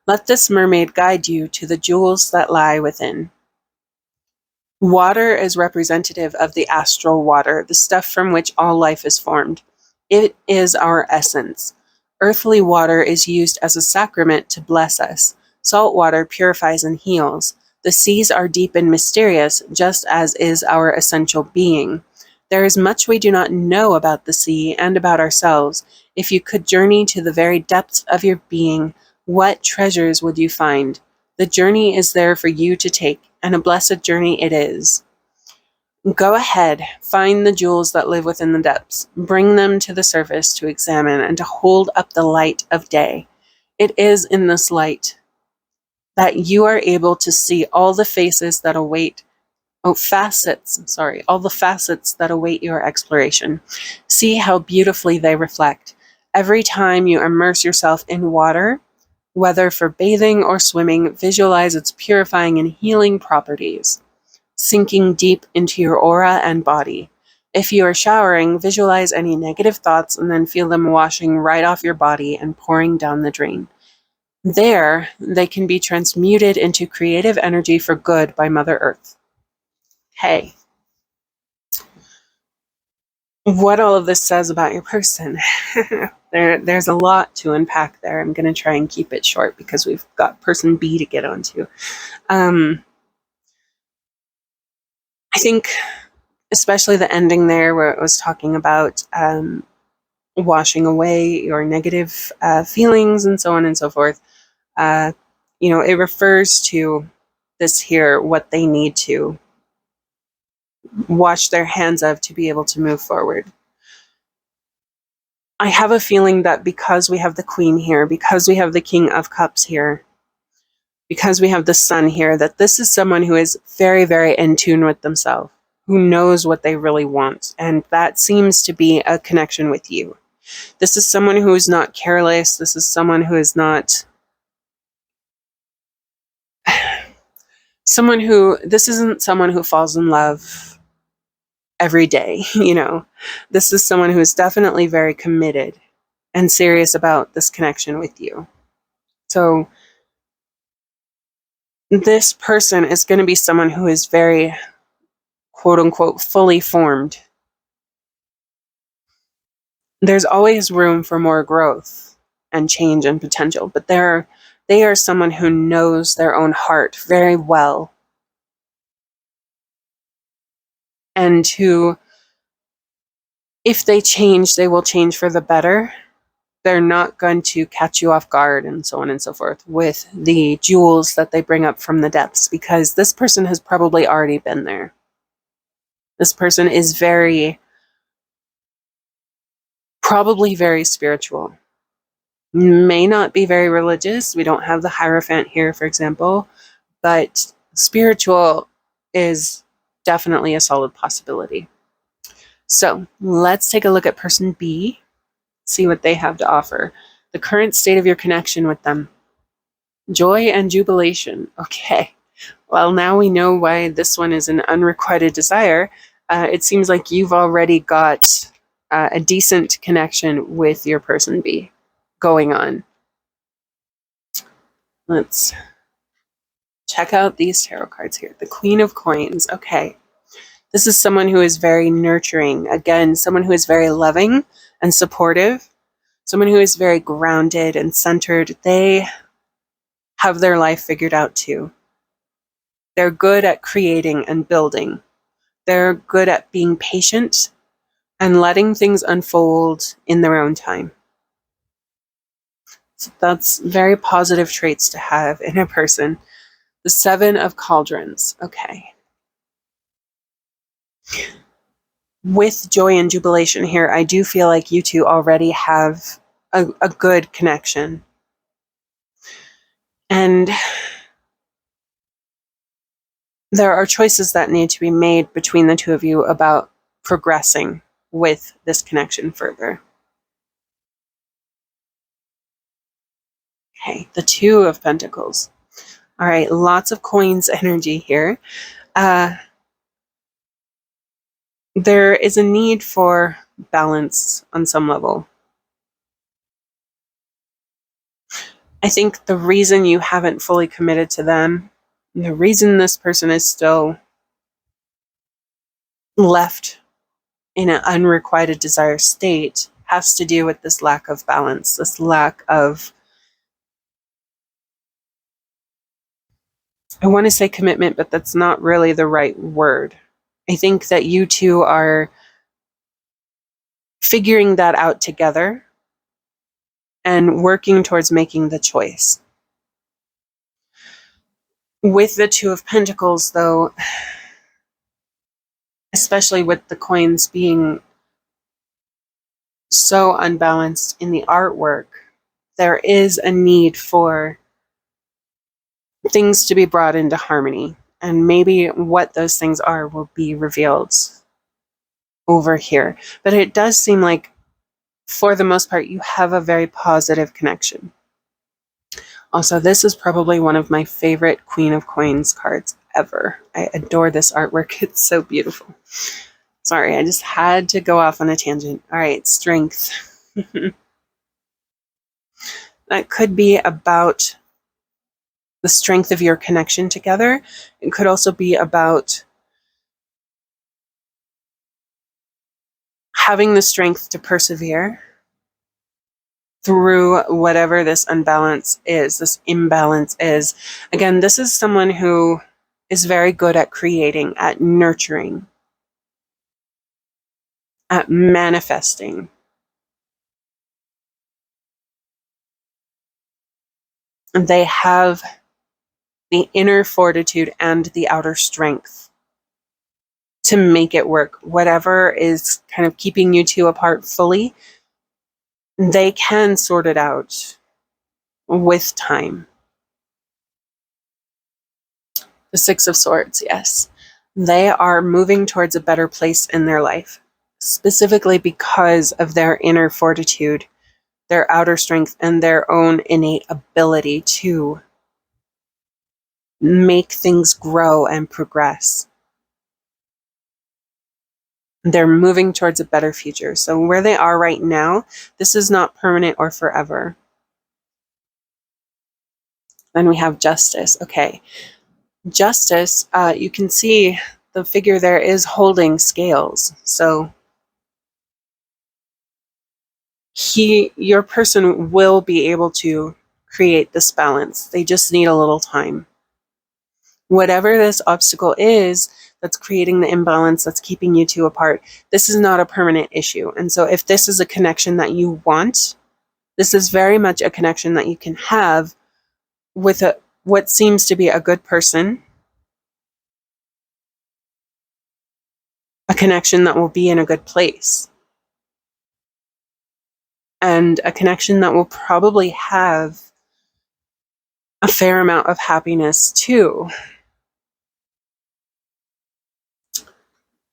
Let this mermaid guide you to the jewels that lie within. Water is representative of the astral water, the stuff from which all life is formed. It is our essence. Earthly water is used as a sacrament to bless us. Salt water purifies and heals. The seas are deep and mysterious, just as is our essential being. There is much we do not know about the sea and about ourselves. If you could journey to the very depths of your being, what treasures would you find? The journey is there for you to take, and a blessed journey it is. Go ahead, find the jewels that live within the depths. Bring them to the surface to examine and to hold up the light of day. It is in this light that you are able to see all the faces that await, all the facets that await your exploration. See how beautifully they reflect. Every time you immerse yourself in water, whether for bathing or swimming, visualize its purifying and healing properties, sinking deep into your aura and body. If you are showering, visualize any negative thoughts and then feel them washing right off your body and pouring down the drain. There, they can be transmuted into creative energy for good by Mother Earth. Hey, what all of this says about your person. There's a lot to unpack there. I'm going to try and keep it short because we've got person B to get onto. I think especially the ending there where it was talking about washing away your negative feelings and so on and so forth. It refers to this here, what they need to wash their hands of to be able to move forward. I have a feeling that because we have the Queen here, because we have the King of Cups here, because we have the Sun here, that this is someone who is very, very in tune with themselves, who knows what they really want. And that seems to be a connection with you. This is someone who is not careless. This is someone who is not this isn't someone who falls in love every day, This is someone who is definitely very committed and serious about this connection with you. So this person is going to be someone who is very, quote unquote, fully formed. There's always room for more growth and change and potential, but they are someone who knows their own heart very well, and who, if they change, they will change for the better. They're not going to catch you off guard and so on and so forth with the jewels that they bring up from the depths, because this person has probably already been there. This person is probably very spiritual. May not be very religious. We don't have the Hierophant here, for example, but spiritual is definitely a solid possibility. So let's take a look at person B, see what they have to offer. The current state of your connection with them. Joy and jubilation. Okay. Well, now we know why this one is an unrequited desire. It seems like you've already got a decent connection with your person B going on. Let's check out these tarot cards here. The Queen of Coins. Okay. This is someone who is very nurturing. Again, someone who is very loving and supportive. Someone who is very grounded and centered. They have their life figured out too. They're good at creating and building. They're good at being patient and letting things unfold in their own time. So that's very positive traits to have in a person. The Seven of Cauldrons. Okay. With joy and jubilation here, I do feel like you two already have a good connection. And there are choices that need to be made between the two of you about progressing with this connection further. Okay, the Two of Pentacles. All right, lots of coins energy here. There is a need for balance on some level. I think the reason you haven't fully committed to them, the reason this person is still left in an unrequited desire state, has to do with this lack of balance, this lack of, I want to say commitment, but that's not really the right word. I think that you two are figuring that out together and working towards making the choice. With the Two of Pentacles, though, especially with the coins being so unbalanced in the artwork, there is a need for things to be brought into harmony. And maybe what those things are will be revealed over here. But it does seem like, for the most part, you have a very positive connection. Also, this is probably one of my favorite Queen of Coins cards ever. I adore this artwork. It's so beautiful. Sorry, I just had to go off on a tangent. All right, Strength. That could be about the strength of your connection together. It could also be about having the strength to persevere through whatever this imbalance is. Again, this is someone who is very good at creating, at nurturing, at manifesting. They have the inner fortitude and the outer strength to make it work. Whatever is kind of keeping you two apart fully, they can sort it out with time. The Six of Swords, yes. They are moving towards a better place in their life, specifically because of their inner fortitude, their outer strength, and their own innate ability to make things grow and progress. They're moving towards a better future. So where they are right now, this is not permanent or forever. Then we have Justice. Okay. Justice, you can see the figure there is holding scales. So your person will be able to create this balance. They just need a little time. Whatever this obstacle is that's creating the imbalance, that's keeping you two apart, this is not a permanent issue. And so if this is a connection that you want, this is very much a connection that you can have with what seems to be a good person, a connection that will be in a good place, and a connection that will probably have a fair amount of happiness too.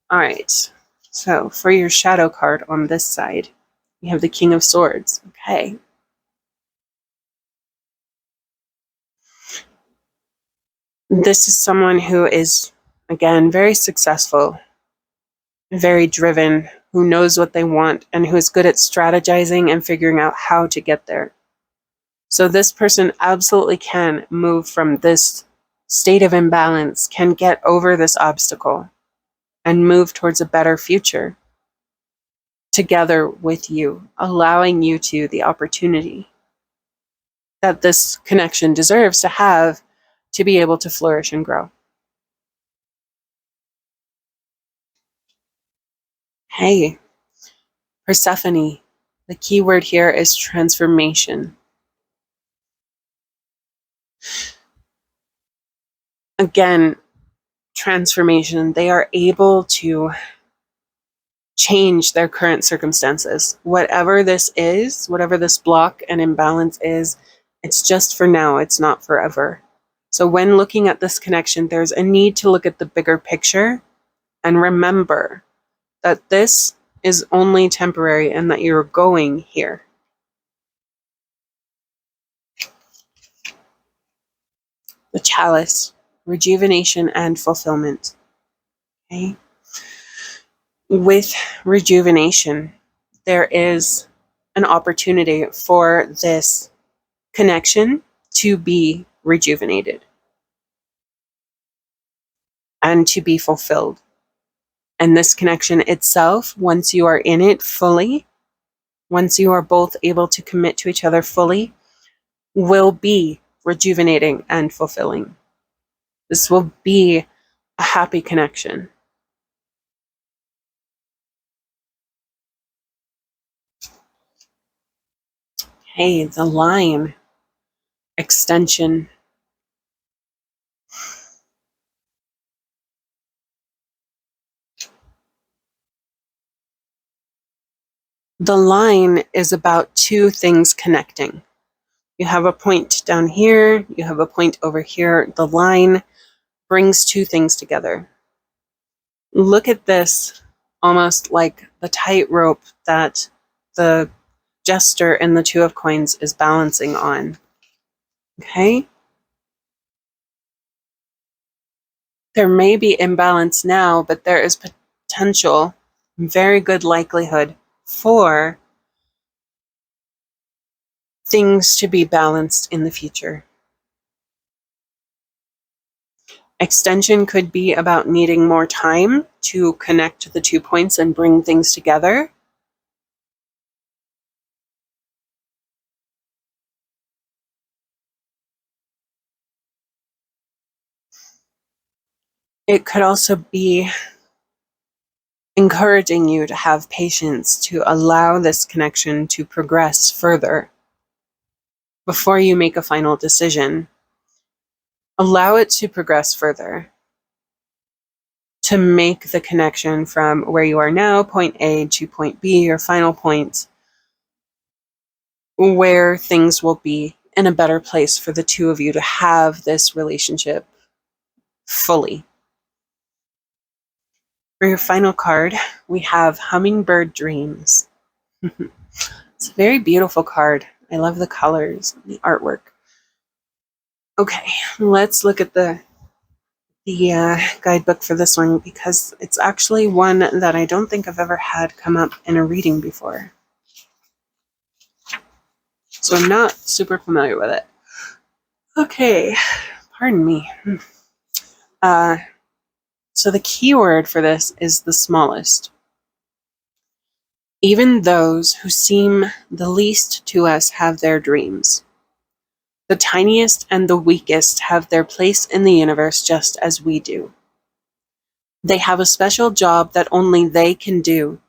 All right, so for your shadow card on this side, you have the King of Swords. Okay. This is someone who is, again, very successful, very driven, who knows what they want, and who is good at strategizing and figuring out how to get there. So this person absolutely can move from this state of imbalance, can get over this obstacle, and move towards a better future together with you, allowing you to the opportunity that this connection deserves to have to be able to flourish and grow. Hey, Persephone, the key word here is transformation. Again, transformation. They are able to change their current circumstances. Whatever this is, whatever this block and imbalance is, it's just for now, it's not forever. So when looking at this connection, there's a need to look at the bigger picture and remember that this is only temporary and that you're going here. The Chalice, rejuvenation and fulfillment. Okay. With rejuvenation, there is an opportunity for this connection to be rejuvenated and to be fulfilled. And this connection itself, once you are in it fully, once you are both able to commit to each other fully, will be rejuvenating and fulfilling. This will be a happy connection. Hey, the line, extension. The line is about two things connecting. You have a point down here, you have a point over here. The line brings two things together. Look at this almost like the tightrope that the Jester in the Two of Coins is balancing on. Okay? There may be imbalance now, but there is potential, very good likelihood for things to be balanced in the future. Extension could be about needing more time to connect the 2 points and bring things together. It could also be encouraging you to have patience to allow this connection to progress further before you make a final decision. Allow it to progress further to make the connection from where you are now, point A, to point B, your final point, where things will be in a better place for the two of you to have this relationship fully. For your final card, we have Hummingbird Dreams. It's a very beautiful card. I love the colors and the artwork. Okay, let's look at the guidebook for this one, because it's actually one that I don't think I've ever had come up in a reading before. So I'm not super familiar with it. Okay, pardon me. So the keyword for this is the smallest. Even those who seem the least to us have their dreams. The tiniest and the weakest have their place in the universe just as we do. They have a special job that only they can do,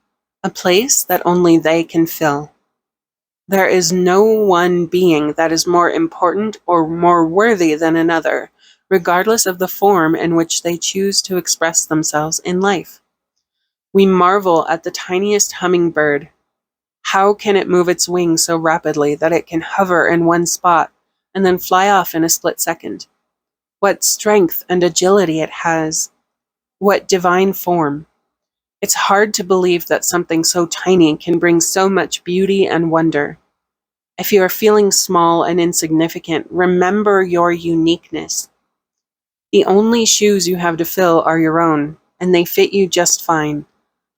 a place that only they can fill. There is no one being that is more important or more worthy than another, regardless of the form in which they choose to express themselves in life. We marvel at the tiniest hummingbird. How can it move its wings so rapidly that it can hover in one spot and then fly off in a split second? What strength and agility it has. What divine form. It's hard to believe that something so tiny can bring so much beauty and wonder. If you are feeling small and insignificant, remember your uniqueness. The only shoes you have to fill are your own, and they fit you just fine.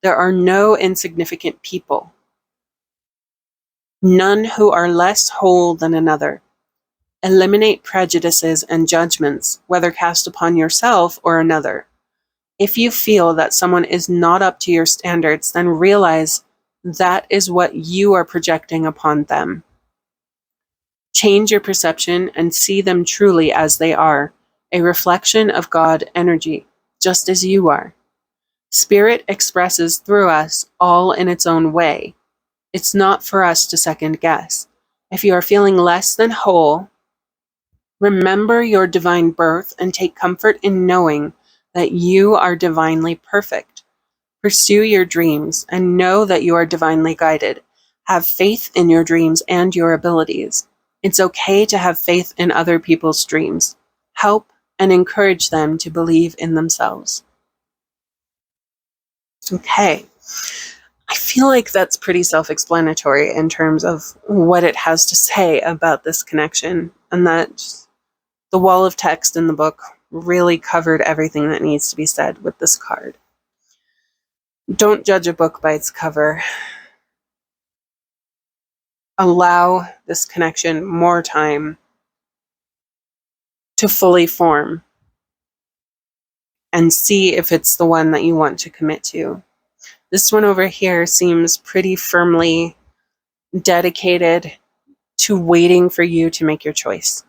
There are no insignificant people. None who are less whole than another. Eliminate prejudices and judgments, whether cast upon yourself or another. If you feel that someone is not up to your standards, then realize that is what you are projecting upon them. Change your perception and see them truly as they are, a reflection of God energy, just as you are. Spirit expresses through us all in its own way. It's not for us to second guess. If you are feeling less than whole, remember your divine birth and take comfort in knowing that you are divinely perfect. Pursue your dreams and know that you are divinely guided. Have faith in your dreams and your abilities. It's okay to have faith in other people's dreams. Help and encourage them to believe in themselves. Okay. I feel like that's pretty self-explanatory in terms of what it has to say about this connection, and that the wall of text in the book really covered everything that needs to be said with this card. Don't judge a book by its cover. Allow this connection more time to fully form and see if it's the one that you want to commit to. This one over here seems pretty firmly dedicated to waiting for you to make your choice.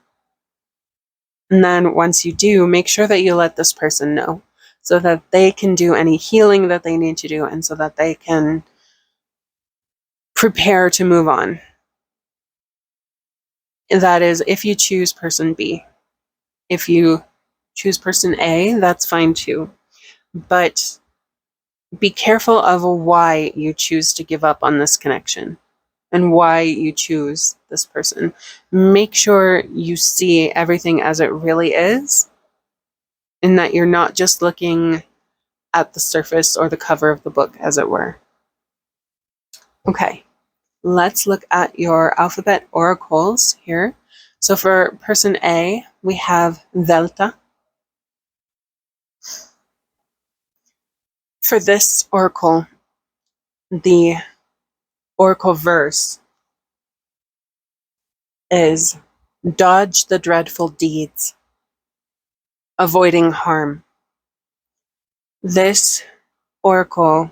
And then once you do, make sure that you let this person know so that they can do any healing that they need to do and so that they can prepare to move on. That is, if you choose person B. If you choose person A, that's fine too. But be careful of why you choose to give up on this connection and why you choose this person. Make sure you see everything as it really is, and that you're not just looking at the surface or the cover of the book, as it were. Okay, let's look at your alphabet oracles here. So for person A, we have Delta. For this oracle, the oracle verse is dodge the dreadful deeds, avoiding harm. This oracle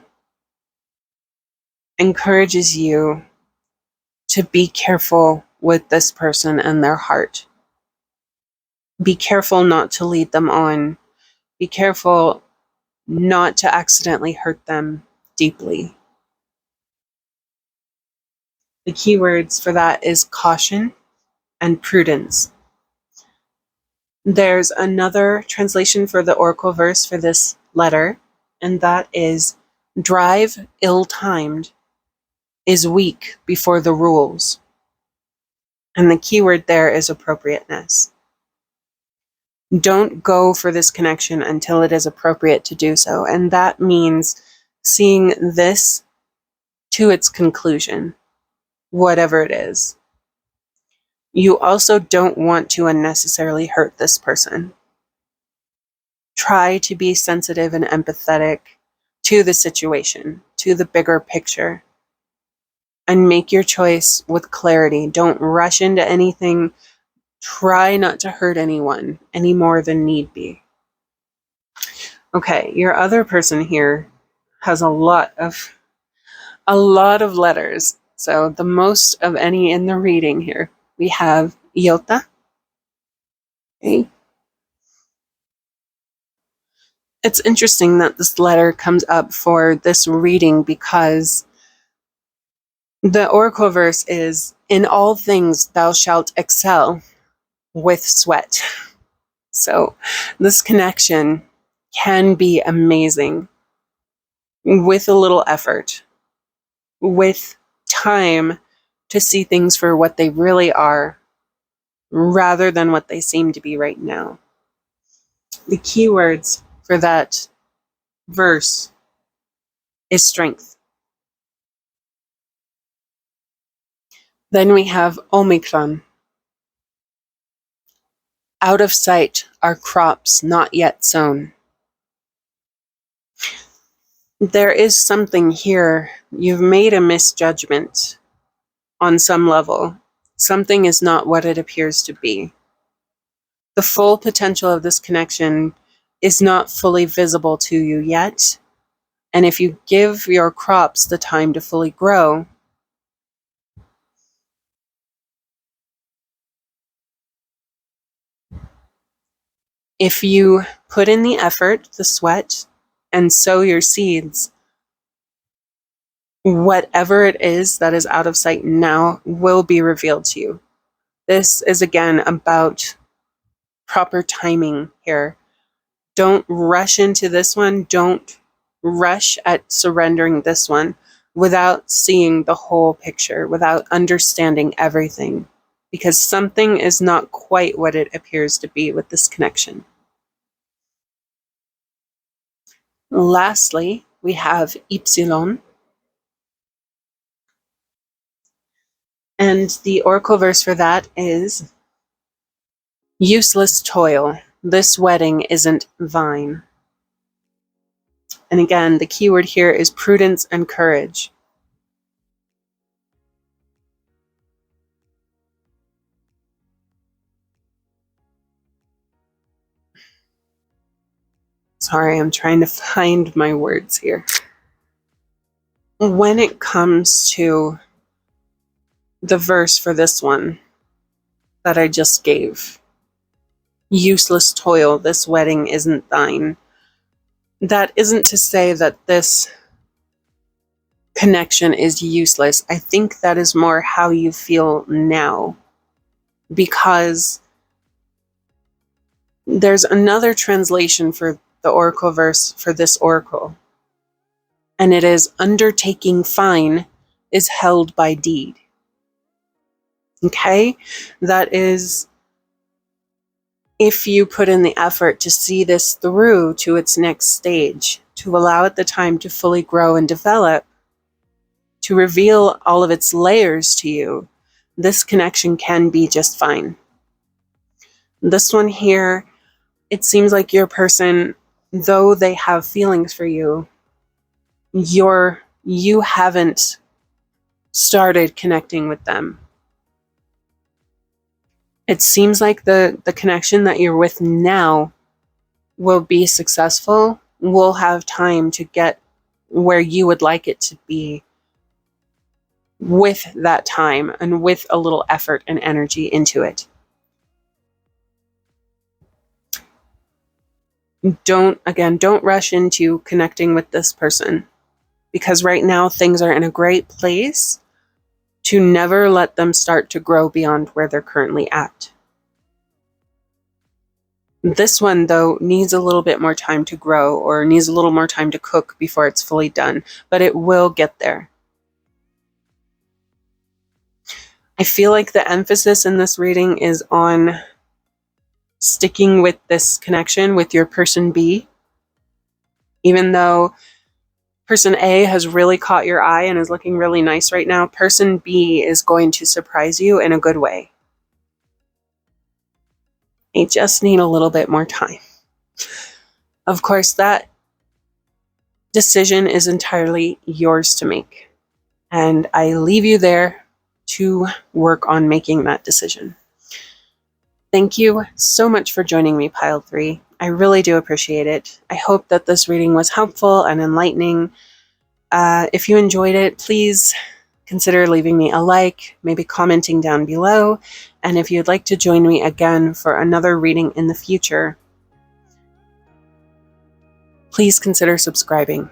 encourages you to be careful with this person and their heart. Be careful not to lead them on be careful not to accidentally hurt them deeply. The keywords for that is caution and prudence. There's another translation for the oracle verse for this letter, and that is, drive ill-timed is weak before the rules. And the keyword there is appropriateness. Don't go for this connection until it is appropriate to do so. And that means seeing this to its conclusion, whatever it is. You also don't want to unnecessarily hurt this person. Try to be sensitive and empathetic to the situation, to the bigger picture, and make your choice with clarity. Don't rush into anything. Try not to hurt anyone any more than need be. Okay, your other person here has a lot of letters. So the most of any in the reading here. We have Iota. Okay. It's interesting that this letter comes up for this reading because the oracle verse is, in all things thou shalt excel with sweat. So this connection can be amazing with a little effort, with time to see things for what they really are rather than what they seem to be right now. The keywords for that verse is strength. Then we have Omicron. Out of sight are crops not yet sown. There is something here. You've made a misjudgment on some level. Something is not what it appears to be. The full potential of this connection is not fully visible to you yet. And if you give your crops the time to fully grow, if you put in the effort, the sweat, and sow your seeds, whatever it is that is out of sight now will be revealed to you. This is again about proper timing here. Don't rush into this one. Don't rush at surrendering this one without seeing the whole picture, without understanding everything, because something is not quite what it appears to be with this connection. Lastly, we have Ypsilon. And the oracle verse for that is, useless toil, this wedding isn't thine. And again, the keyword here is prudence and courage. Sorry, I'm trying to find my words here. When it comes to the verse for this one that I just gave, useless toil, this wedding isn't thine, that isn't to say that this connection is useless. I think that is more how you feel now, because there's another translation for the oracle verse for this oracle, and it is, undertaking fine is held by deed. Okay, that is, if you put in the effort to see this through to its next stage, to allow it the time to fully grow and develop, to reveal all of its layers to you, this connection can be just fine. This one here, it seems like your person, though they have feelings for you, you haven't started connecting with them. It seems like the connection that you're with now will be successful, will have time to get where you would like it to be with that time and with a little effort and energy into it. don't rush into connecting with this person, because right now things are in a great place to never let them start to grow beyond where they're currently at. This one, though, needs a little bit more time to grow, or needs a little more time to cook before it's fully done, but it will get there. I feel like the emphasis in this reading is on sticking with this connection with your person B. Even though person A has really caught your eye and is looking really nice right now, person B is going to surprise you in a good way. You just need a little bit more time. Of course, that decision is entirely yours to make, and I leave you there to work on making that decision. Thank you so much for joining me, Pile 3. I really do appreciate it. I hope that this reading was helpful and enlightening. If you enjoyed it, please consider leaving me a like, maybe commenting down below. And if you'd like to join me again for another reading in the future, please consider subscribing.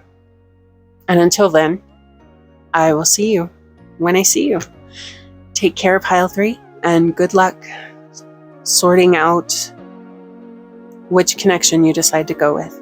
And until then, I will see you when I see you. Take care, Pile 3, and good luck sorting out which connection you decide to go with.